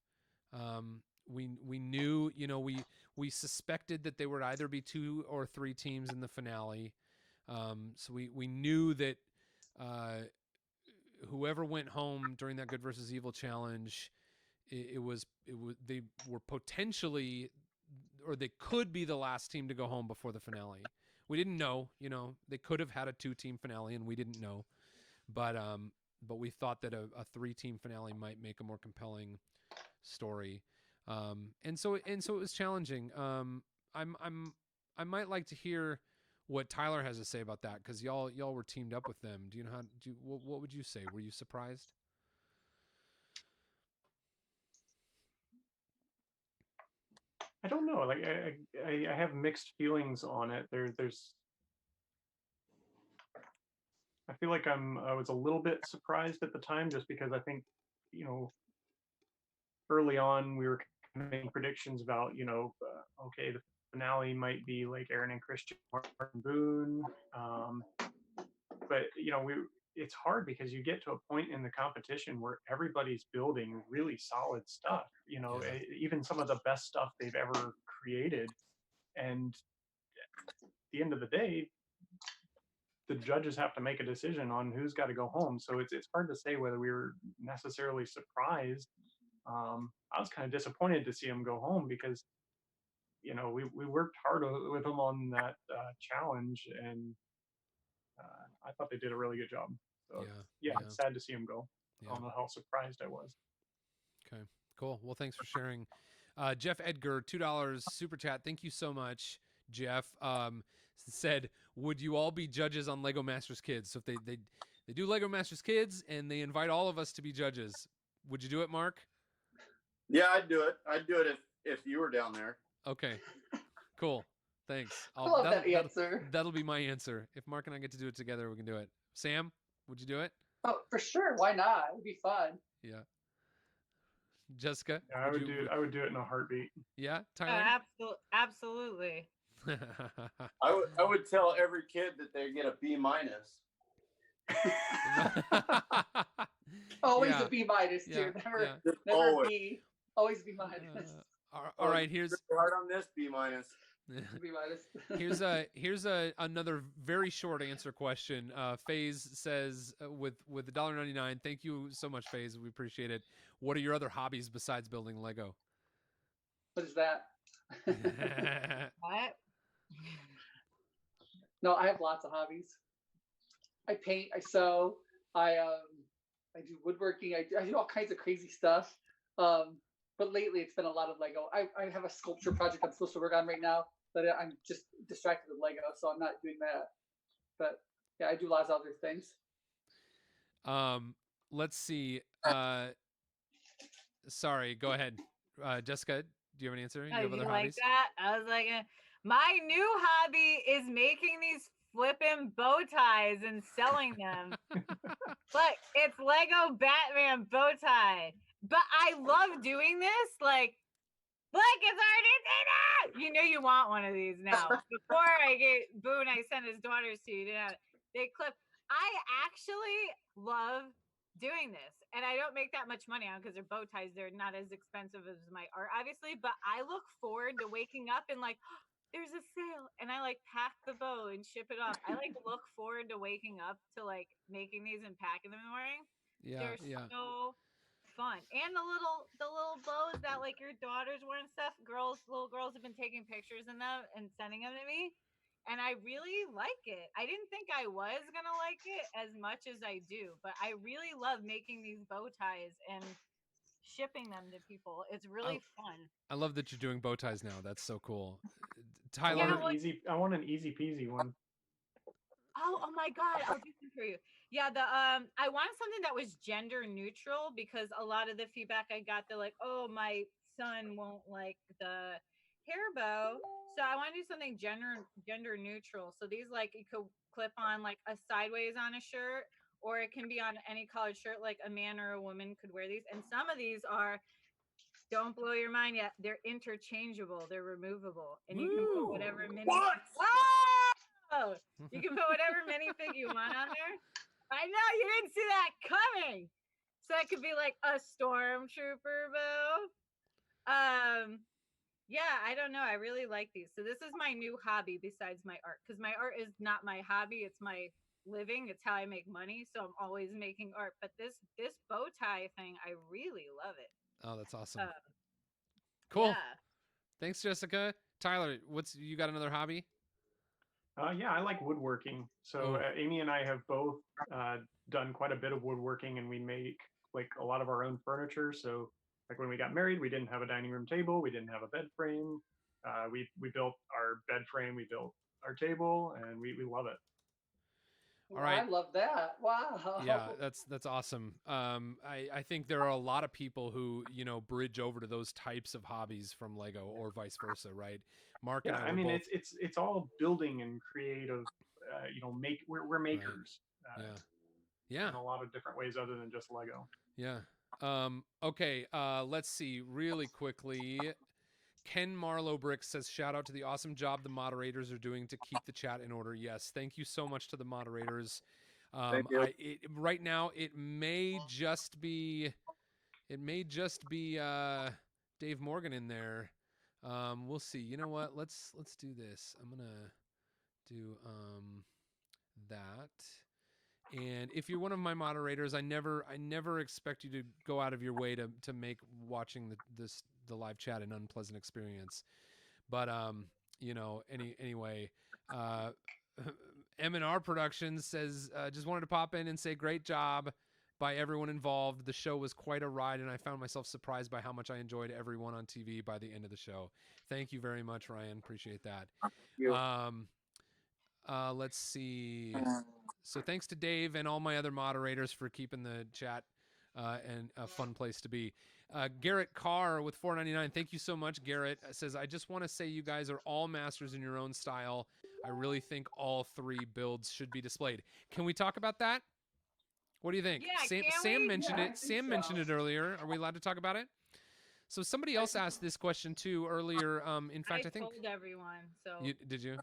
We knew, you know, we suspected that there would either be 2 or 3 teams in the finale. So we knew that whoever went home during that good versus evil challenge, it was they were potentially, or they could be the last team to go home before the finale. We didn't know, you know, they could have had a 2-team finale and we didn't know, but we thought that a 3-team finale might make a more compelling story. And so it was challenging. I might like to hear what Tyler has to say about that, because y'all were teamed up with them. Do you know what would you say? Were you surprised? I don't know. Like I have mixed feelings on it. There's I feel like I was a little bit surprised at the time, just because I think, you know, early on we were making predictions about, you know, okay, the finale might be like Aaron and Christian, Martin Boone, but you know, it's hard because you get to a point in the competition where everybody's building really solid stuff, you know, Yeah. even some of the best stuff they've ever created. And at the end of the day, the judges have to make a decision on who's got to go home. So it's hard to say whether we were necessarily surprised. I was kind of disappointed to see him go home because, you know, we worked hard with him on that challenge, and I thought they did a really good job. So yeah, it's sad to see him go. Yeah. I don't know how surprised I was. Okay, cool. Well, thanks for sharing. Jeff Edgar, $2 super chat. Thank you so much, Jeff. Said, would you all be judges on Lego Masters Kids? So if they do Lego Masters Kids and they invite all of us to be judges, would you do it, Mark? Yeah, I'd do it. I'd do it if you were down there. Okay, cool. Thanks. I love that answer. That'll be my answer. If Mark and I get to do it together, we can do it. Sam, would you do it? Oh, for sure. Why not? It would be fun. Yeah. Jessica? Yeah, I would do it in a heartbeat. Yeah, Tyler? Absolutely. I would tell every kid that they get a B-. Always a B- too. Never B. Always B-. All right, here's hard on this B-. here's another very short answer question. FaZe says with $1.99. Thank you so much, FaZe. We appreciate it. What are your other hobbies besides building Lego? What is that? What? No, I have lots of hobbies. I paint, I sew, I do woodworking, I do all kinds of crazy stuff. But lately it's been a lot of Lego. I have a sculpture project I'm supposed to work on right now, but I'm just distracted with Lego, so I'm not doing that. But yeah, I do lots of other things. Let's see. Sorry, go ahead. Jessica, do you have an answer? You have other hobbies? Like that? I was like, my new hobby is making these flippin' Batman bow ties and selling them. Look, it's Lego Batman bow tie. But I love doing this. Like, look, it's already Tina! You know you want one of these now. Before I get Boone, I sent his daughters to you. They clip. I actually love doing this. And I don't make that much money on because they're bow ties. They're not as expensive as my art, obviously. But I look forward to waking up and like, there's a sale. And I like pack the bow and ship it off. I like look forward to waking up to like making these and packing them in the morning. Yeah, They're so fun. And the little bows that like your daughters wear and stuff. Little girls have been taking pictures in them and sending them to me. And I really like it. I didn't think I was gonna like it as much as I do, but I really love making these bow ties and shipping them to people. It's really fun. I love that you're doing bow ties now. That's so cool. I Tyler, want an easy peasy one. Oh my God, I'll do one for you. Yeah, I wanted something that was gender neutral because a lot of the feedback I got, they're like, oh, my son won't like the hair bow. So I want to do something gender neutral. So these like you could clip on like a sideways on a shirt, or it can be on any collared shirt, like a man or a woman could wear these. And some of these are, don't blow your mind yet, they're interchangeable, they're removable, and you can put whatever mini. Oh, you can put whatever minifig you want on there. I know you didn't see that coming. So that could be like a stormtrooper bow. Yeah, I don't know. I really like these. So this is my new hobby besides my art, because my art is not my hobby. It's my living. It's how I make money. So I'm always making art. But this bow tie thing, I really love it. oh, that's awesome. Cool. Yeah. Thanks, Jessica. Tyler, you got another hobby? Yeah, I like woodworking. So Amy and I have both done quite a bit of woodworking, and we make like a lot of our own furniture. So like when we got married, we didn't have a dining room table, we didn't have a bed frame. We built our bed frame, we built our table, and we love it. All right. I love that. Wow. Yeah, that's awesome. I think there are a lot of people who, bridge over to those types of hobbies from Lego or vice versa, right? Mark and I mean, both... it's all building and creative. We're makers. Right. Yeah. In a lot of different ways other than just Lego. Yeah. Okay. Let's see really quickly. Ken Marlowe Brick says, shout out to the awesome job the moderators are doing to keep the chat in order. Yes. Thank you so much to the moderators. Thank you. Right now, it may just be Dave Morgan in there. We'll see. You know what? Let's do this. I'm going to do that. And if you're one of my moderators, I never expect you to go out of your way to make watching the live chat an unpleasant experience. But anyway, M&R Productions says just wanted to pop in and say great job by everyone involved. The show was quite a ride, and I found myself surprised by how much I enjoyed everyone on TV by the end of the show. Thank you very much, Ryan. Appreciate that. Thank you. Let's see. So thanks to Dave and all my other moderators for keeping the chat and a fun place to be. Garrett Carr with $4.99. Thank you so much, Garrett. Says, I just want to say you guys are all masters in your own style. I really think all three builds should be displayed. Can we talk about that? What do you think? Yeah, Sam mentioned it. Sam so. mentioned it earlier. Are we allowed to talk about it? So somebody else asked this question too earlier. In fact, I think told everyone. So did you?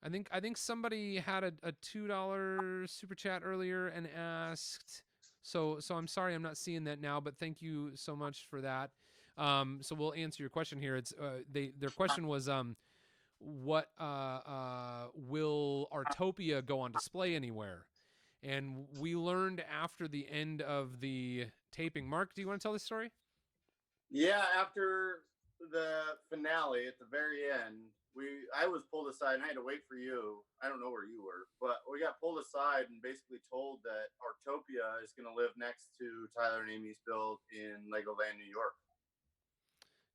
I think somebody had a $2 super chat earlier and asked. So I'm sorry I'm not seeing that now, but thank you so much for that. So we'll answer your question here. It's their question was what will Artopia go on display anywhere? And we learned after the end of the taping. Mark, do you want to tell this story? Yeah, after the finale at the very end, I was pulled aside and I had to wait for you. I don't know where you were, but we got pulled aside and basically told that Artopia is going to live next to Tyler and Amy's build in Legoland, New York.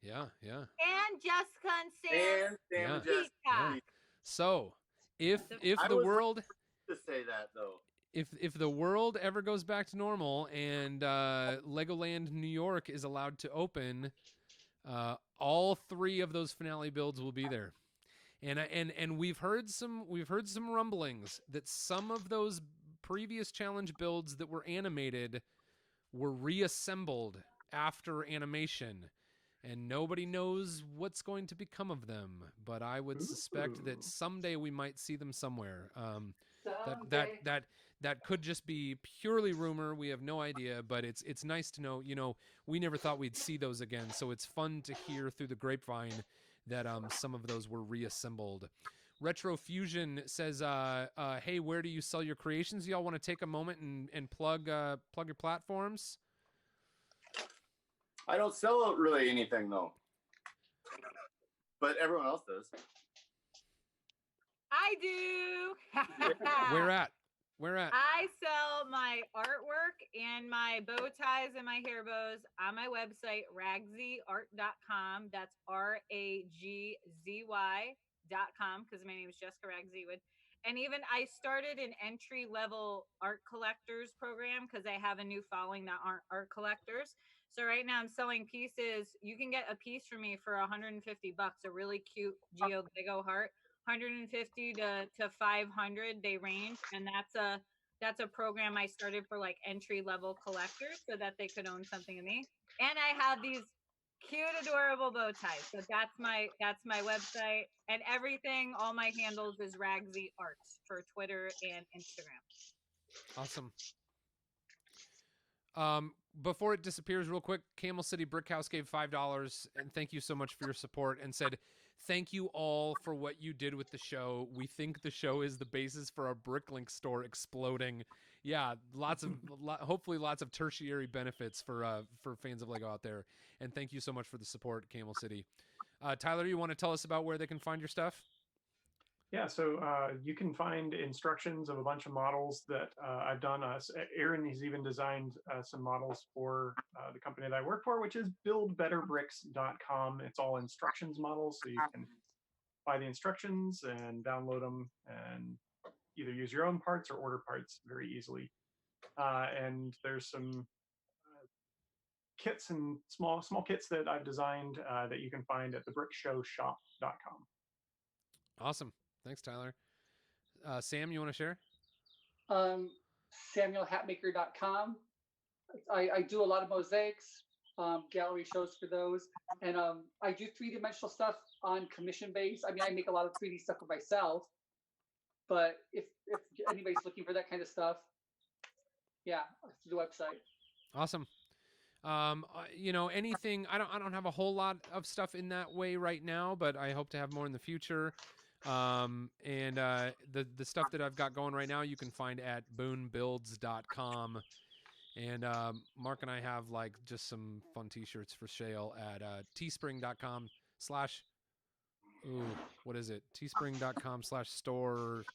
Yeah. And Jessica and Sam. And Jessica. Yeah. So if the world to say that though. If the world ever goes back to normal and Legoland New York is allowed to open, all three of those finale builds will be there. And we've heard some rumblings that some of those previous challenge builds that were animated were reassembled after animation, and nobody knows what's going to become of them. But I would suspect that someday we might see them somewhere. That could just be purely rumor. We have no idea, but it's nice to know. You know, we never thought we'd see those again, so it's fun to hear through the grapevine that some of those were reassembled. Retrofusion says, "Hey, where do you sell your creations? Y'all want to take a moment and plug your platforms?" I don't sell really anything though, but everyone else does. I do. Where at? Where at? I sell my artwork and my bow ties and my hair bows on my website, ragzyart.com. That's RAGZY.com, because my name is Jessica Ragzywood. And even I started an entry-level art collectors program because I have a new following that aren't art collectors. So right now I'm selling pieces. You can get a piece from me for $150, a really cute Geo Lego heart. 150 to 500 they range, and that's a program I started for like entry level collectors so that they could own something of me. And I have these cute adorable bow ties, so that's my website, and everything, all my handles is Ragsy Art for Twitter and Instagram. Awesome. Before it disappears real quick, Camel City Brickhouse gave $5 and thank you so much for your support, and said, "Thank you all for what you did with the show. We think the show is the basis for our Bricklink store exploding." Yeah, hopefully lots of tertiary benefits for fans of Lego out there. And thank you so much for the support, Camel City. Tyler, you want to tell us about where they can find your stuff? Yeah, so you can find instructions of a bunch of models that I've done. Aaron has even designed some models for the company that I work for, which is buildbetterbricks.com. It's all instructions models, so you can buy the instructions and download them and either use your own parts or order parts very easily. And there's some kits and small kits that I've designed that you can find at thebrickshowshop.com. Awesome. Thanks, Tyler. Sam, you want to share? SamuelHatmaker.com. I do a lot of mosaics, gallery shows for those, and I do three-dimensional stuff on commission base. I mean, I make a lot of 3D stuff for myself, but if anybody's looking for that kind of stuff, yeah, the website. Awesome. You know, anything, I don't have a whole lot of stuff in that way right now, but I hope to have more in the future. And the stuff that I've got going right now, you can find at BooneBuilds.com. And Mark and I have like just some fun t-shirts for sale at teespring.com/ what is it? teespring.com/stores/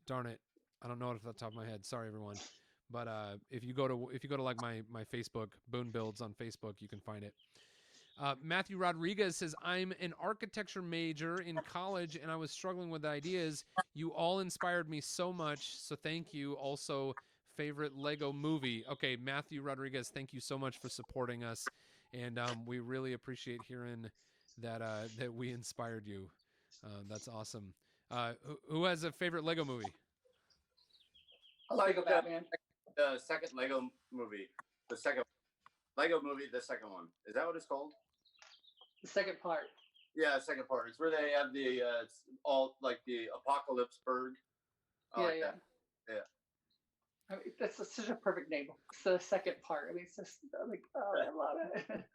darn it. I don't know it off the top of my head. Sorry, everyone. But if you go to like my Facebook, Boone Builds on Facebook, you can find it. Matthew Rodriguez says, "I'm an architecture major in college and I was struggling with ideas. You all inspired me so much, so thank you. Also, favorite Lego movie." Okay, Matthew Rodriguez, thank you so much for supporting us, and we really appreciate hearing that we inspired you. That's awesome. Who has a favorite Lego movie? Lego Batman. The second Lego movie. The second Lego movie, the second one. Is that what it's called? The second part. Yeah, the second part. It's where they have the it's all like the Apocalypseburg. Yeah. I mean, that's such a perfect name. It's the second part. I mean, it's just like, oh, I love it.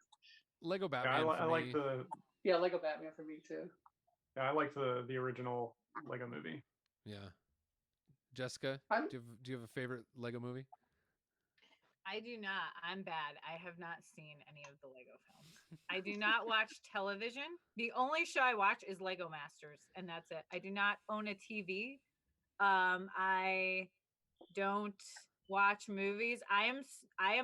Lego Batman. I like the Lego Batman for me too. Yeah, I like the original Lego movie. Yeah. Jessica, do you have a favorite Lego movie? I do not. I'm bad. I have not seen any of the Lego films. I do not watch television. The only show I watch is Lego Masters, and that's it. I do not own a TV. I don't watch movies. I am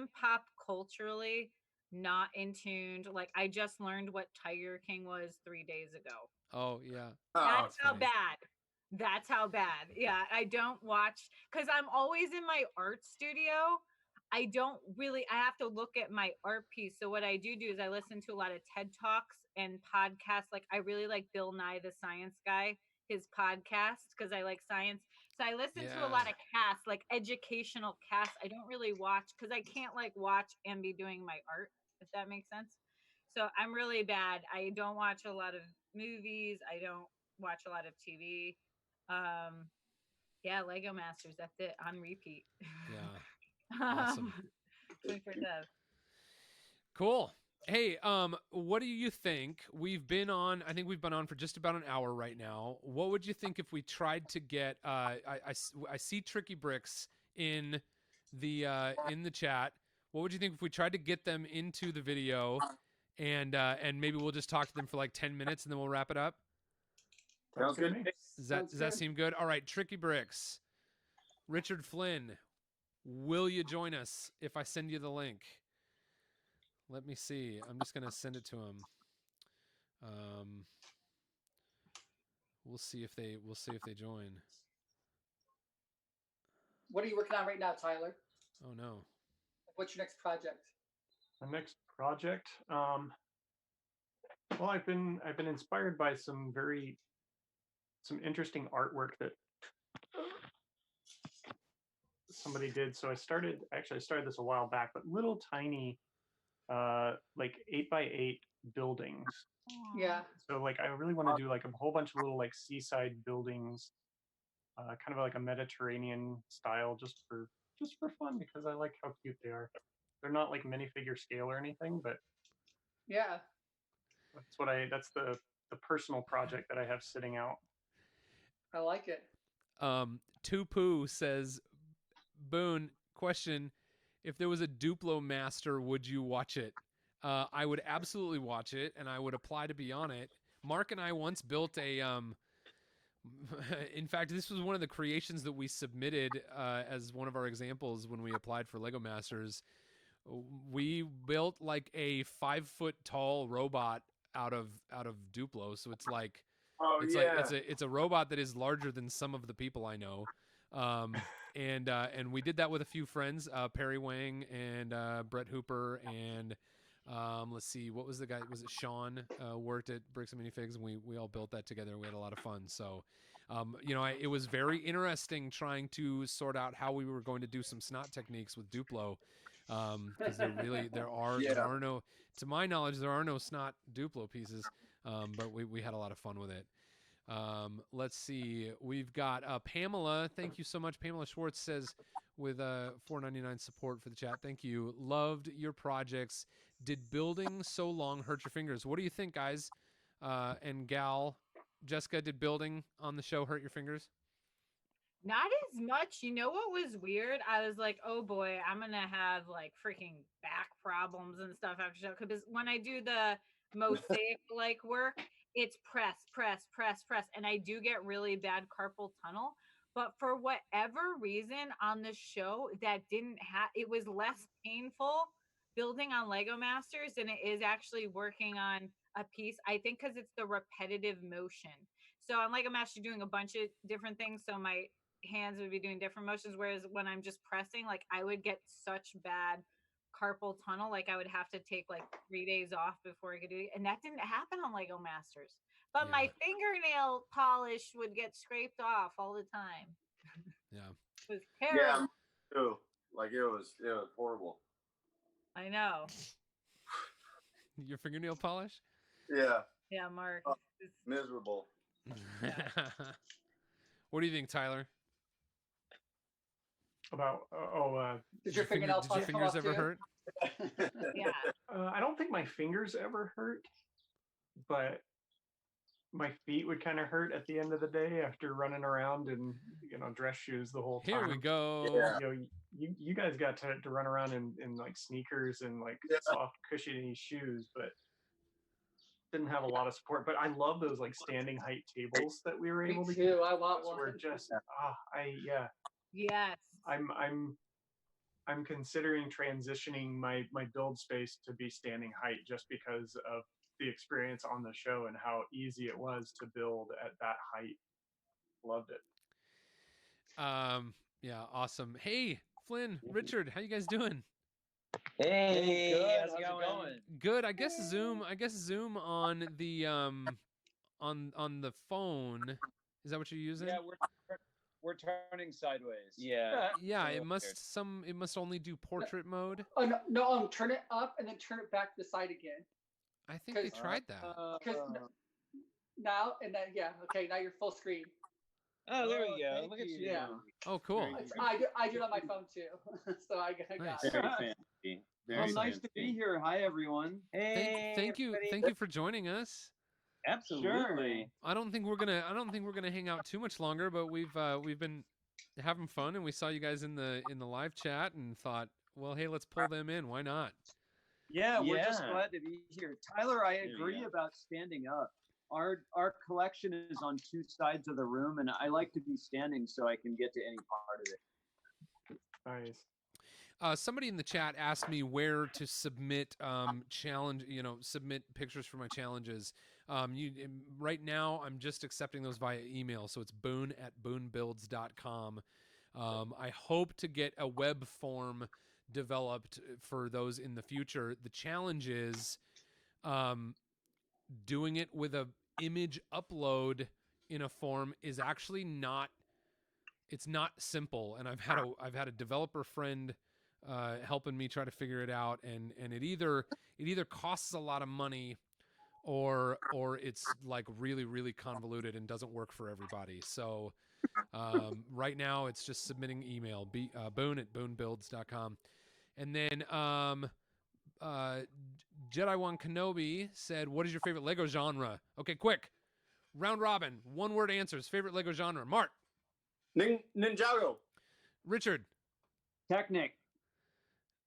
pop culturally not in tune. Like, I just learned what Tiger King was 3 days ago. Oh yeah. That's how bad. That's how bad. Yeah, I don't watch because I'm always in my art studio. I don't really, I have to look at my art piece. So what I do is I listen to a lot of TED Talks and podcasts. Like I really like Bill Nye the Science Guy, his podcast, because I like science. So I listen to a lot of casts, like educational casts. I don't really watch because I can't like watch and be doing my art, if that makes sense. So I'm really bad. I don't watch a lot of movies. I don't watch a lot of TV. Yeah, Lego Masters. That's it on repeat. Yeah. Awesome. 24/7. Cool. Hey, what do you think? I think we've been on for just about an hour right now. What would you think if we tried to get, I see Tricky Bricks in the chat. What would you think if we tried to get them into the video and maybe we'll just talk to them for like 10 minutes and then we'll wrap it up? Sounds good to me. Does that seem good? All right, Tricky Bricks. Richard Flynn, will you join us if I send you the link? Let me see. I'm just gonna send it to him. We'll see if they join. What are you working on right now, Tyler? Oh no. What's your next project? My next project. Well, I've been inspired by some interesting artwork that somebody did. So I started this a while back, but little tiny like 8x8 buildings. Yeah. So like I really want to do like a whole bunch of little like seaside buildings, kind of like a Mediterranean style, just for fun, because I like how cute they are. They're not like minifigure scale or anything, but yeah, that's the personal project that I have sitting out. I like it. Tupu says, Boone, question: if there was a Duplo master, would you watch it? I would absolutely watch it, and I would apply to be on it. Mark and I once built a. In fact, this was one of the creations that we submitted as one of our examples when we applied for Lego Masters. We built like a 5-foot tall robot out of Duplo, so it's like. It's a robot that is larger than some of the people I know, and we did that with a few friends, Perry Wang and Brett Hooper, and let's see, what was the guy? Was it Sean? Worked at Bricks and Minifigs, and we all built that together. We had a lot of fun. So, it was very interesting trying to sort out how we were going to do some snot techniques with Duplo, because there are no, to my knowledge, there are no snot Duplo pieces. But we had a lot of fun with it. Let's see. We've got Pamela. Thank you so much. Pamela Schwartz says with $4.99 support for the chat. Thank you. Loved your projects. Did building so long hurt your fingers? What do you think, guys? And gal, Jessica, did building on the show hurt your fingers? Not as much. You know what was weird? I was like, oh boy, I'm gonna have like freaking back problems and stuff after show, because when I do the mosaic like work, it's press, and I do get really bad carpal tunnel. But for whatever reason on the show, that didn't have, it was less painful building on Lego Masters than it is actually working on a piece. I think because it's the repetitive motion. So on Lego Masters, doing a bunch of different things, so my hands would be doing different motions, whereas when I'm just pressing, like I would get such bad carpal tunnel, like I would have to take like 3 days off before I could do it, and that didn't happen on Lego Masters. But my fingernail polish would get scraped off all the time. Yeah, it was terrible. Yeah, too. Like it was horrible. I know. Your fingernail polish? Yeah, Mark. miserable. Yeah. What do you think, Tyler? About did your fingers ever hurt? Yeah. I don't think my fingers ever hurt, but my feet would kind of hurt at the end of the day after running around in dress shoes the whole time. Here we go. Yeah. You guys got to run around in like sneakers and like soft cushiony shoes, but didn't have a lot of support. But I love those like standing height tables that we were able to get. I want one. We're just Yes. I'm considering transitioning my build space to be standing height, just because of the experience on the show and how easy it was to build at that height. Loved it. Yeah, awesome. Hey, Flynn, Richard, how you guys doing? Hey, good. how's it going? Good. I guess Zoom on the on the phone. Is that what you're using? Yeah, we're turning sideways. Yeah. Yeah, a it little must only do portrait mode. Oh no, turn it up and then turn it back to the side again. I think they 'Cause- tried that. Because now and then okay, now you're full screen. Oh, there we go. thank Look at you. you. Yeah. Oh, cool. I do it on my phone too, so I got Nice. it. Very fancy. Very Well, nice to fancy. be here. Hi, everyone. Hey, Thank you for joining us. Absolutely. I don't think we're gonna hang out too much longer, but we've been having fun, and we saw you guys in the live chat and thought, well, hey, let's pull them in. Why not? Yeah, we're just Yeah. glad to be here. Tyler, I There we agree go. about standing up. Our collection is on two sides of the room, and I like to be standing so I can get to any part of it. Nice. Somebody in the chat asked me where to submit submit pictures for my challenges. Right now I'm just accepting those via email, so it's boone@boonebuilds.com. I hope to get a web form developed for those in the future. The challenge is doing it with a image upload in a form is actually not simple, and I've had a developer friend helping me try to figure it out, and it either costs a lot of money or it's like really, really convoluted and doesn't work for everybody. So right now it's just submitting email, boone@boonebuilds.com. And then Jedi One Kenobi said, what is your favorite Lego genre? Okay, quick. Round robin. One word answers. Favorite Lego genre. Mark. Ninjago. Richard. Technic.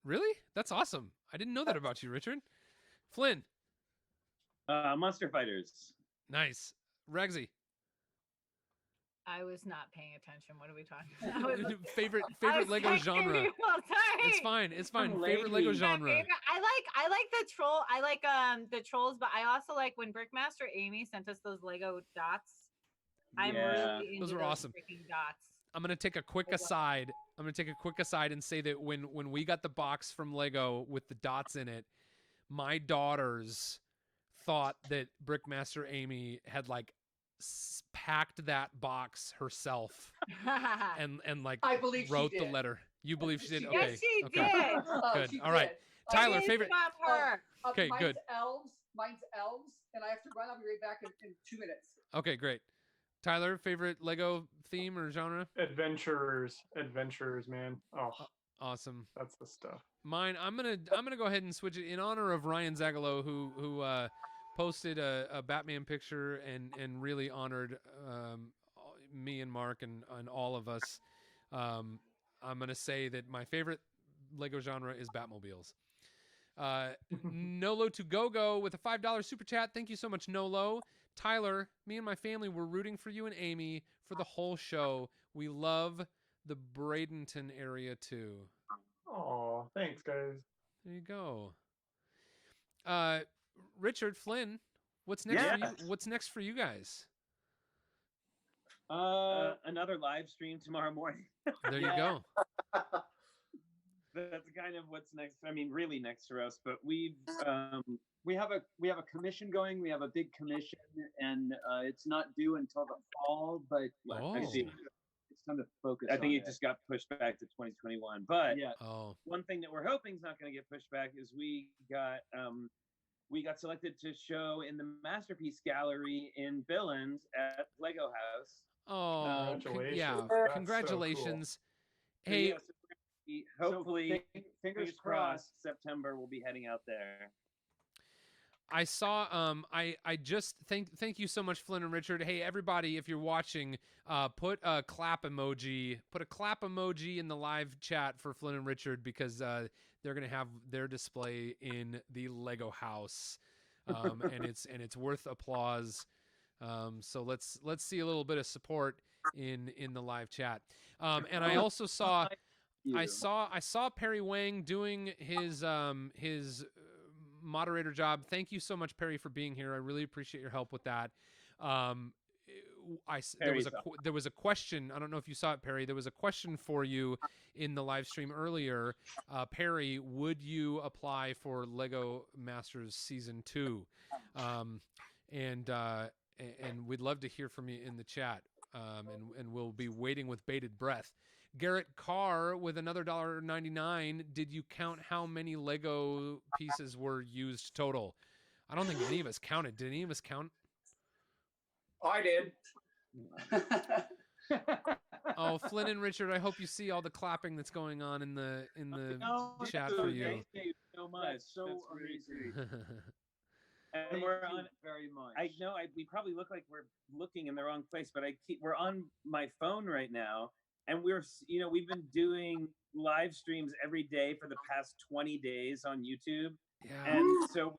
Really? That's awesome. I didn't know that about you, Richard. Flynn. Monster Fighters. Nice. Regsy. I was not paying attention. What are we talking about? favorite I was Lego texting genre. people, sorry. It's fine. It's fine. Lady. Favorite Lego My genre. favorite- I like the troll. I like the trolls, but I also like when Brickmaster Amy sent us those Lego dots. I'm Yeah. really into Those were awesome. freaking dots. I'm gonna take a quick aside. And say that when we got the box from Lego with the dots in it, my daughters thought that Brickmaster Amy had like packed that box herself and like I believe wrote she the did. letter. You believe she did? She Okay. Yes, she okay. did. Good. She All right. did. Tyler, It is favorite. from her. Okay, mine's good. Mine's elves, and I have to run. I'll be right back in 2 minutes. Okay, great. Tyler, favorite Lego theme or genre? Adventurers, man. Oh, Awesome. that's the stuff. Mine. I'm gonna go ahead and switch it in honor of Ryan Zagalo, who posted a Batman picture and really honored me and Mark and all of us. I'm gonna say that my favorite Lego genre is Batmobiles. Nolo to go with a $5 super chat. Thank you so much, Nolo. Tyler, me and my family were rooting for you and Amy for the whole show. We love the Bradenton area too. Oh, thanks, guys. There you go. Richard, Flynn, what's next for you? What's next for you guys? Another live stream tomorrow morning. There you go. That's kind of what's next. I mean, really next for us. But we have a commission going. We have a big commission, and it's not due until the fall. But Oh. I see it's time to focus. I think on it just got pushed back to 2021. But yeah. Oh. one thing that we're hoping is not going to get pushed back is we got selected to show in the Masterpiece Gallery in Billings at Lego House. Oh. Congratulations. Yeah. That's so cool. Congratulations. So, Hey. yeah, so hopefully, fingers crossed, crossed. September we'll be heading out there. I saw I just thank you so much, Flynn and Richard. Hey everybody, if you're watching, put a clap emoji in the live chat for Flynn and Richard, because they're gonna have their display in the Lego house. And it's worth applause. So let's see a little bit of support in the live chat. And I also saw I saw Perry Wang doing his moderator job. Thank you so much, Perry, for being here. I really appreciate your help with that. there was Perry's there was a question. I don't know if you saw it, Perry. There was a question for you in the live stream earlier. Perry, would you apply for Lego Masters Season 2? And we'd love to hear from you in the chat. And we'll be waiting with bated breath. Garrett Carr with another $1.99. Did you count how many Lego pieces were used total? I don't think any of us counted. Did any of us count? I did. Oh, Flynn and Richard, I hope you see all the clapping that's going on in the chat for you. Thank you so much. That's so That's really amazing. great. And Thank we're you on. very much. I know we probably look like we're looking in the wrong place, but we're on my phone right now, and we've been doing live streams every day for the past 20 days on YouTube, Yeah. and so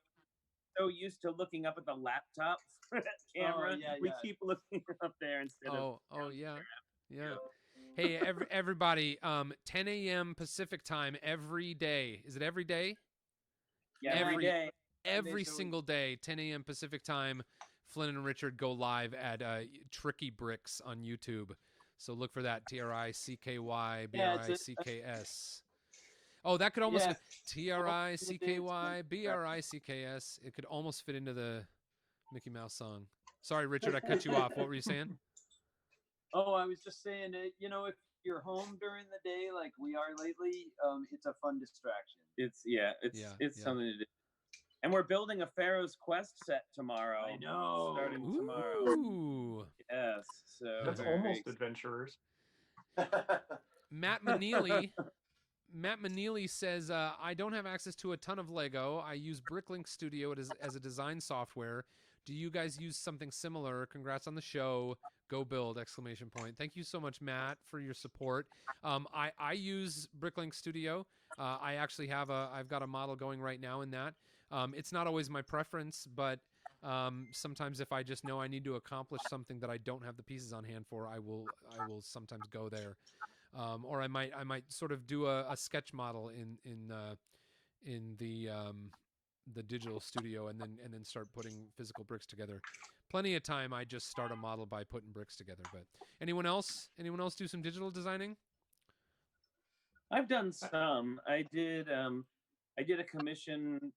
used to looking up at the laptop for that camera, we yeah. keep looking up there instead of. Oh yeah. Hey, everybody, 10 a.m. Pacific time every day. Is it every day? Yeah, every day. Every single day, 10 a.m. Pacific time, Flynn and Richard go live at Tricky Bricks on YouTube. So look for that, TRICKYBRICKS. Oh, that could almost TRICKYBRICKS. It could almost fit into the Mickey Mouse song. Sorry, Richard, I cut you off. What were you saying? Oh, I was just saying that, if you're home during the day like we are lately, it's a fun distraction. It's something to do. And we're building a Pharaoh's Quest set tomorrow. I know. Starting tomorrow. Ooh. Yes. So That's almost adventurers. Matt Manili says, I don't have access to a ton of Lego. I use Bricklink Studio as a design software. Do you guys use something similar? Congrats on the show. Go build! ! Thank you so much, Matt, for your support. I use Bricklink Studio. I actually I've got a model going right now in that. It's not always my preference, but sometimes if I just know I need to accomplish something that I don't have the pieces on hand for, I will sometimes go there. Or I might sort of do a sketch model in the digital studio and then start putting physical bricks together. Plenty of time I just start a model by putting bricks together. But anyone else do some digital designing? I've done some. I did a commission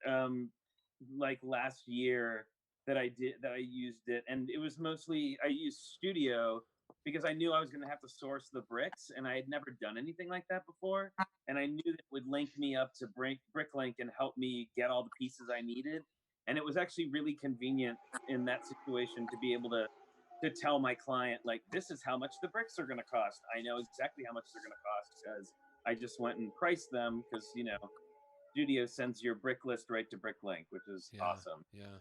like last year that I used it, and it was mostly I used Studio because I knew I was going to have to source the bricks, and I had never done anything like that before, and I knew that it would link me up to Bricklink and help me get all the pieces I needed, and it was actually really convenient in that situation to be able to tell my client, like, this is how much the bricks are going to cost. I know exactly how much they're going to cost because I just went and priced them because, Studio sends your brick list right to Bricklink, which is awesome. Yeah.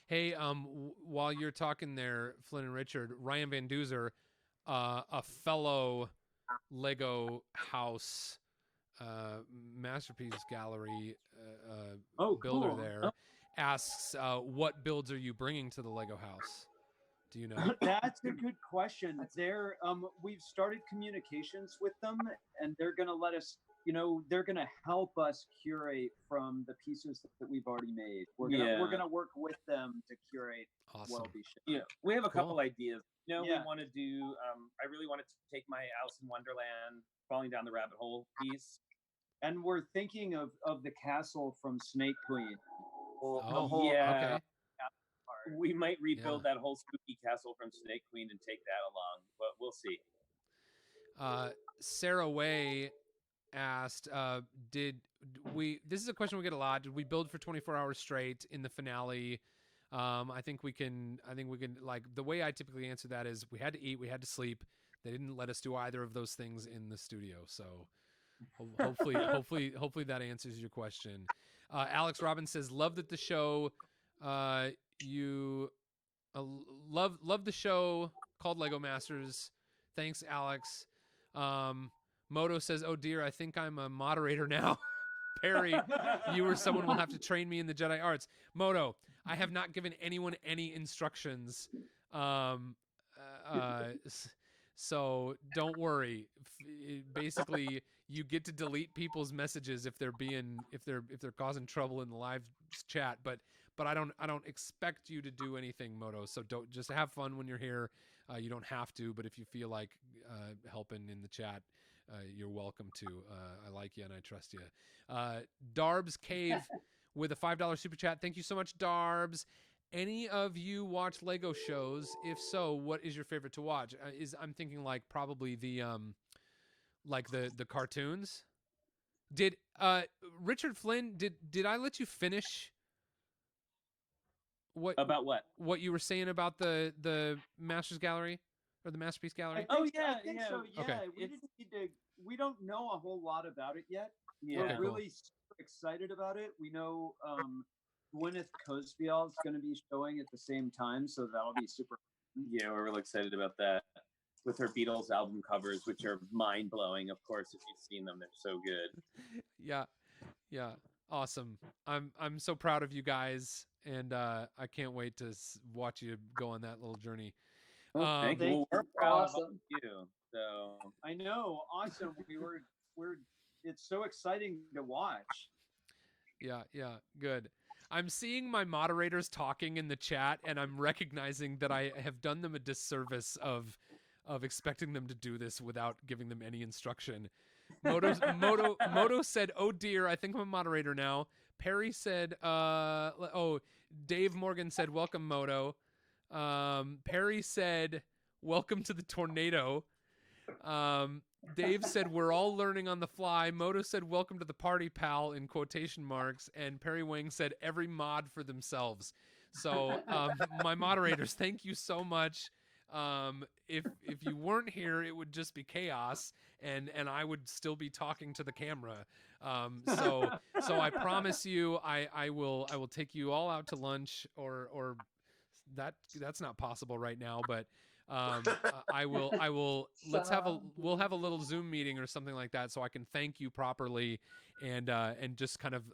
Hey, while you're talking there, Flynn and Richard, Ryan Van Duzer, a fellow Lego House Masterpiece Gallery builder there, asks, what builds are you bringing to the Lego House? Do you know? That's a good question. We've started communications with them, and they're going to let us, they're going to help us curate from the pieces that we've already made. We're going to work with them to curate what'll be shipped. Yeah, we have a couple ideas. We want to do, I really wanted to take my Alice in Wonderland Falling Down the Rabbit Hole piece. And we're thinking of the castle from Snake Queen. Okay. We might rebuild that whole spooky castle from Snake Queen and take that along, but we'll see. Sarah Way asked, this is a question we get a lot. Did we build for 24 hours straight in the finale? I think we can, like, the way I typically answer that is we had to eat, we had to sleep. They didn't let us do either of those things in the studio. So hopefully that answers your question. Alex Robbins says, love that the show, you love the show called Lego Masters. Thanks, Alex. Moto says, oh dear, I think I'm a moderator now. Perry, you or someone will have to train me in the Jedi arts. Moto, I have not given anyone any instructions. So don't worry. Basically, you get to delete people's messages if they're causing trouble in the live chat. But but I don't expect you to do anything, Moto. So don't, just have fun when you're here. You don't have to, but if you feel like helping in the chat, you're welcome to. I like you and I trust you. Darbs Cave with a $5 super chat. Thank you so much, Darbs. Any of you watch Lego shows? If so, what is your favorite to watch? I'm thinking like probably the cartoons. Did Richard Flynn, did I let you finish About what you were saying about the Masters Gallery or the Masterpiece Gallery? Oh yeah, I think yeah. so. Yeah, Okay. we didn't need to. We don't know a whole lot about it yet. Yeah. We're Okay, cool. really super excited about it. We know Gwyneth Cosbiel is going to be showing at the same time, so that'll be super. Yeah, we're really excited about that. With her Beatles album covers, which are mind blowing. Of course, if you've seen them, they're so good. Yeah, awesome. I'm so proud of you guys, and I can't wait to watch you go on that little journey. Thank you. Thank Well, we're you. proud Awesome. of you. So I know, awesome. We're. It's so exciting to watch. Yeah, good. I'm seeing my moderators talking in the chat, and I'm recognizing that I have done them a disservice of expecting them to do this without giving them any instruction. Moto said, "Oh dear, I think I'm a moderator now." Perry said, Dave Morgan said, "Welcome, Moto." Perry said, "Welcome to the tornado." Dave said, "We're all learning on the fly." Moto said, "Welcome to the party, pal," in quotation marks. And Perry Wang said, "Every mod for themselves." So my moderators, thank you so much. If you weren't here, it would just be chaos, and I would still be talking to the camera. So I promise you, I will take you all out to lunch, or that's not possible right now, but I will we'll have a little Zoom meeting or something like that, so I can thank you properly and just kind of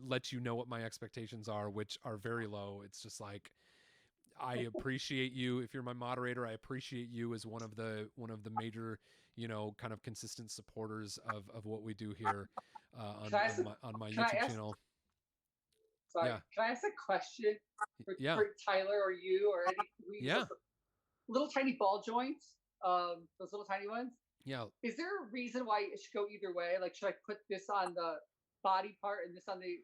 let you know what my expectations are, which are very low. It's just like, I appreciate you. If you're my moderator, I appreciate you as one of the major, kind of consistent supporters of what we do here on my YouTube channel. Sorry, Yeah. can I ask a question for Tyler or you or any? Yeah. Little tiny ball joints, those little tiny ones. Yeah. Is there a reason why it should go either way? Like, should I put this on the body part and this on the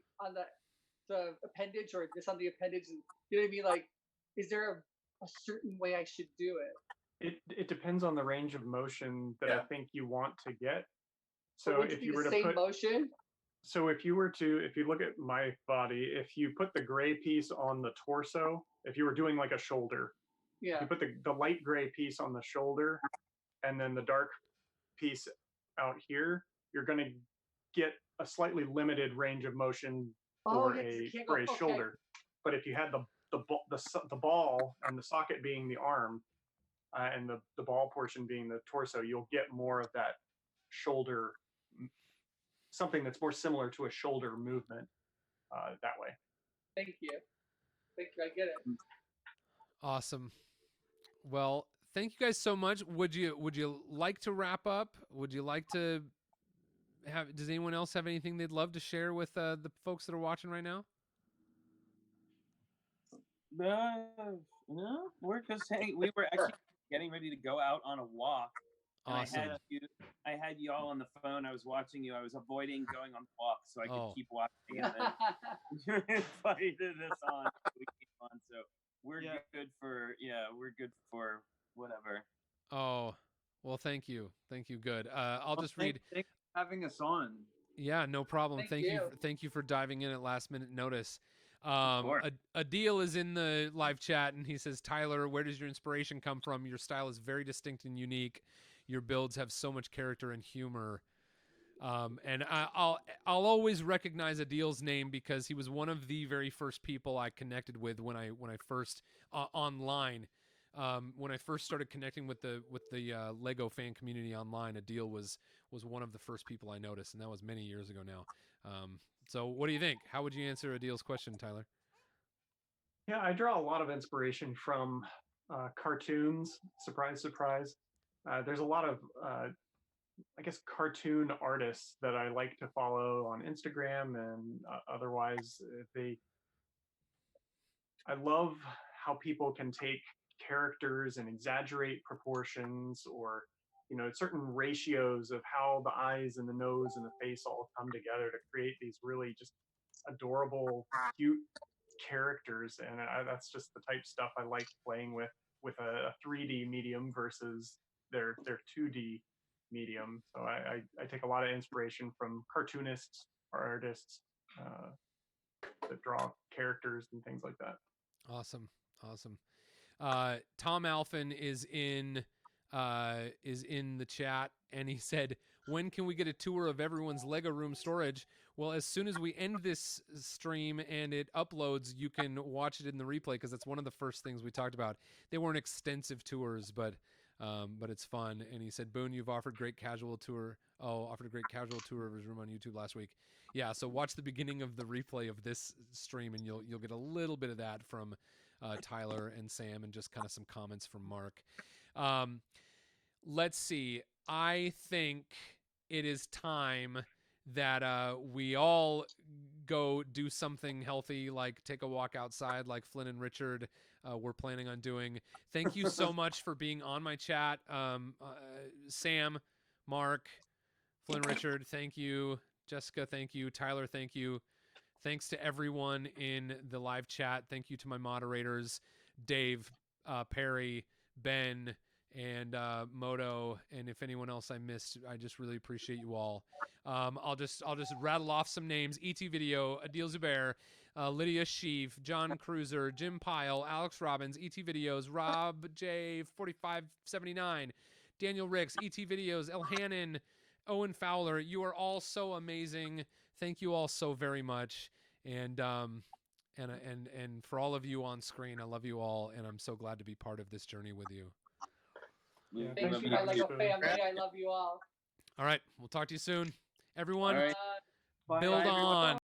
appendage, or this on the appendage? And, you know what I mean? Like, is there a certain way I should do it? It depends on the range of motion that I think you want to get. So if you were to put motion. So if you look at my body, if you put the gray piece on the torso, if you were doing like a shoulder, yeah, you put the light gray piece on the shoulder and then the dark piece out here, you're going to get a slightly limited range of motion for a shoulder. But if you had the ball and the socket being the arm, and the ball portion being the torso, you'll get more of that shoulder, something that's more similar to a shoulder movement that way. Thank you. I get it. Awesome. Well, thank you guys so much. Would you like to wrap up? Would you like to does anyone else have anything they'd love to share with the folks that are watching right now? No, we're just hanging. We were actually getting ready to go out on a walk. Awesome. I had you all on the phone. I was watching you. I was avoiding going on the walk so I could keep watching. And then you invited us on. We came on, so we're good for we're good for whatever. Oh, well, thank you. Good. I'll just read. Thanks for having us on. Yeah, no problem. Thank you for diving in at last minute notice. Adil is in the live chat and he says, "Tyler, where does your inspiration come from? Your style is very distinct and unique. Your builds have so much character and humor." And I'll always recognize Adil's name because he was one of the very first people I connected with when I first online. When I first started connecting with the Lego fan community online, Adil was one of the first people I noticed, and that was many years ago now. So what do you think? How would you answer Adil's question, Tyler? Yeah, I draw a lot of inspiration from cartoons. Surprise, surprise. There's a lot of, I guess, cartoon artists that I like to follow on Instagram and otherwise. I love how people can take characters and exaggerate proportions, or certain ratios of how the eyes and the nose and the face all come together to create these really just adorable, cute characters. And that's just the type of stuff I like playing with a 3D medium versus their 2D medium. So I take a lot of inspiration from cartoonists or artists that draw characters and things like that. Awesome. Tom Alphin is in the chat, and he said, when can we get a tour of everyone's Lego room storage? Well, as soon as we end this stream and it uploads, you can watch it in the replay, because that's one of the first things we talked about. They weren't extensive tours, but it's fun. And he said, Boone, you've offered a great casual tour of his room on YouTube last week. Yeah, so watch the beginning of the replay of this stream, and you'll get a little bit of that from Tyler and Sam, and just kind of some comments from Mark. Let's see. I think it is time that we all go do something healthy, like take a walk outside, like Flynn and Richard were planning on doing. Thank you so much for being on my chat. Sam, Mark, Flynn, Richard, thank you. Jessica, thank you. Tyler, thank you. Thanks to everyone in the live chat. Thank you to my moderators, Dave, Perry, Ben, and Moto, and if anyone else I missed, I just really appreciate you all. I'll just rattle off some names: ET Video, Adil Zubair, Lydia Sheaf, John Cruiser, Jim Pyle, Alex Robbins, ET Videos, Rob J 4579, Daniel Ricks, ET Videos, Elhannon, Owen Fowler. You are all so amazing. Thank you all so very much. And for all of you on screen, I love you all, and I'm so glad to be part of this journey with you. Yeah, Thank you, my Lego family. I love you all. All right, we'll talk to you soon. Everyone, All right. Bye, build everyone. on.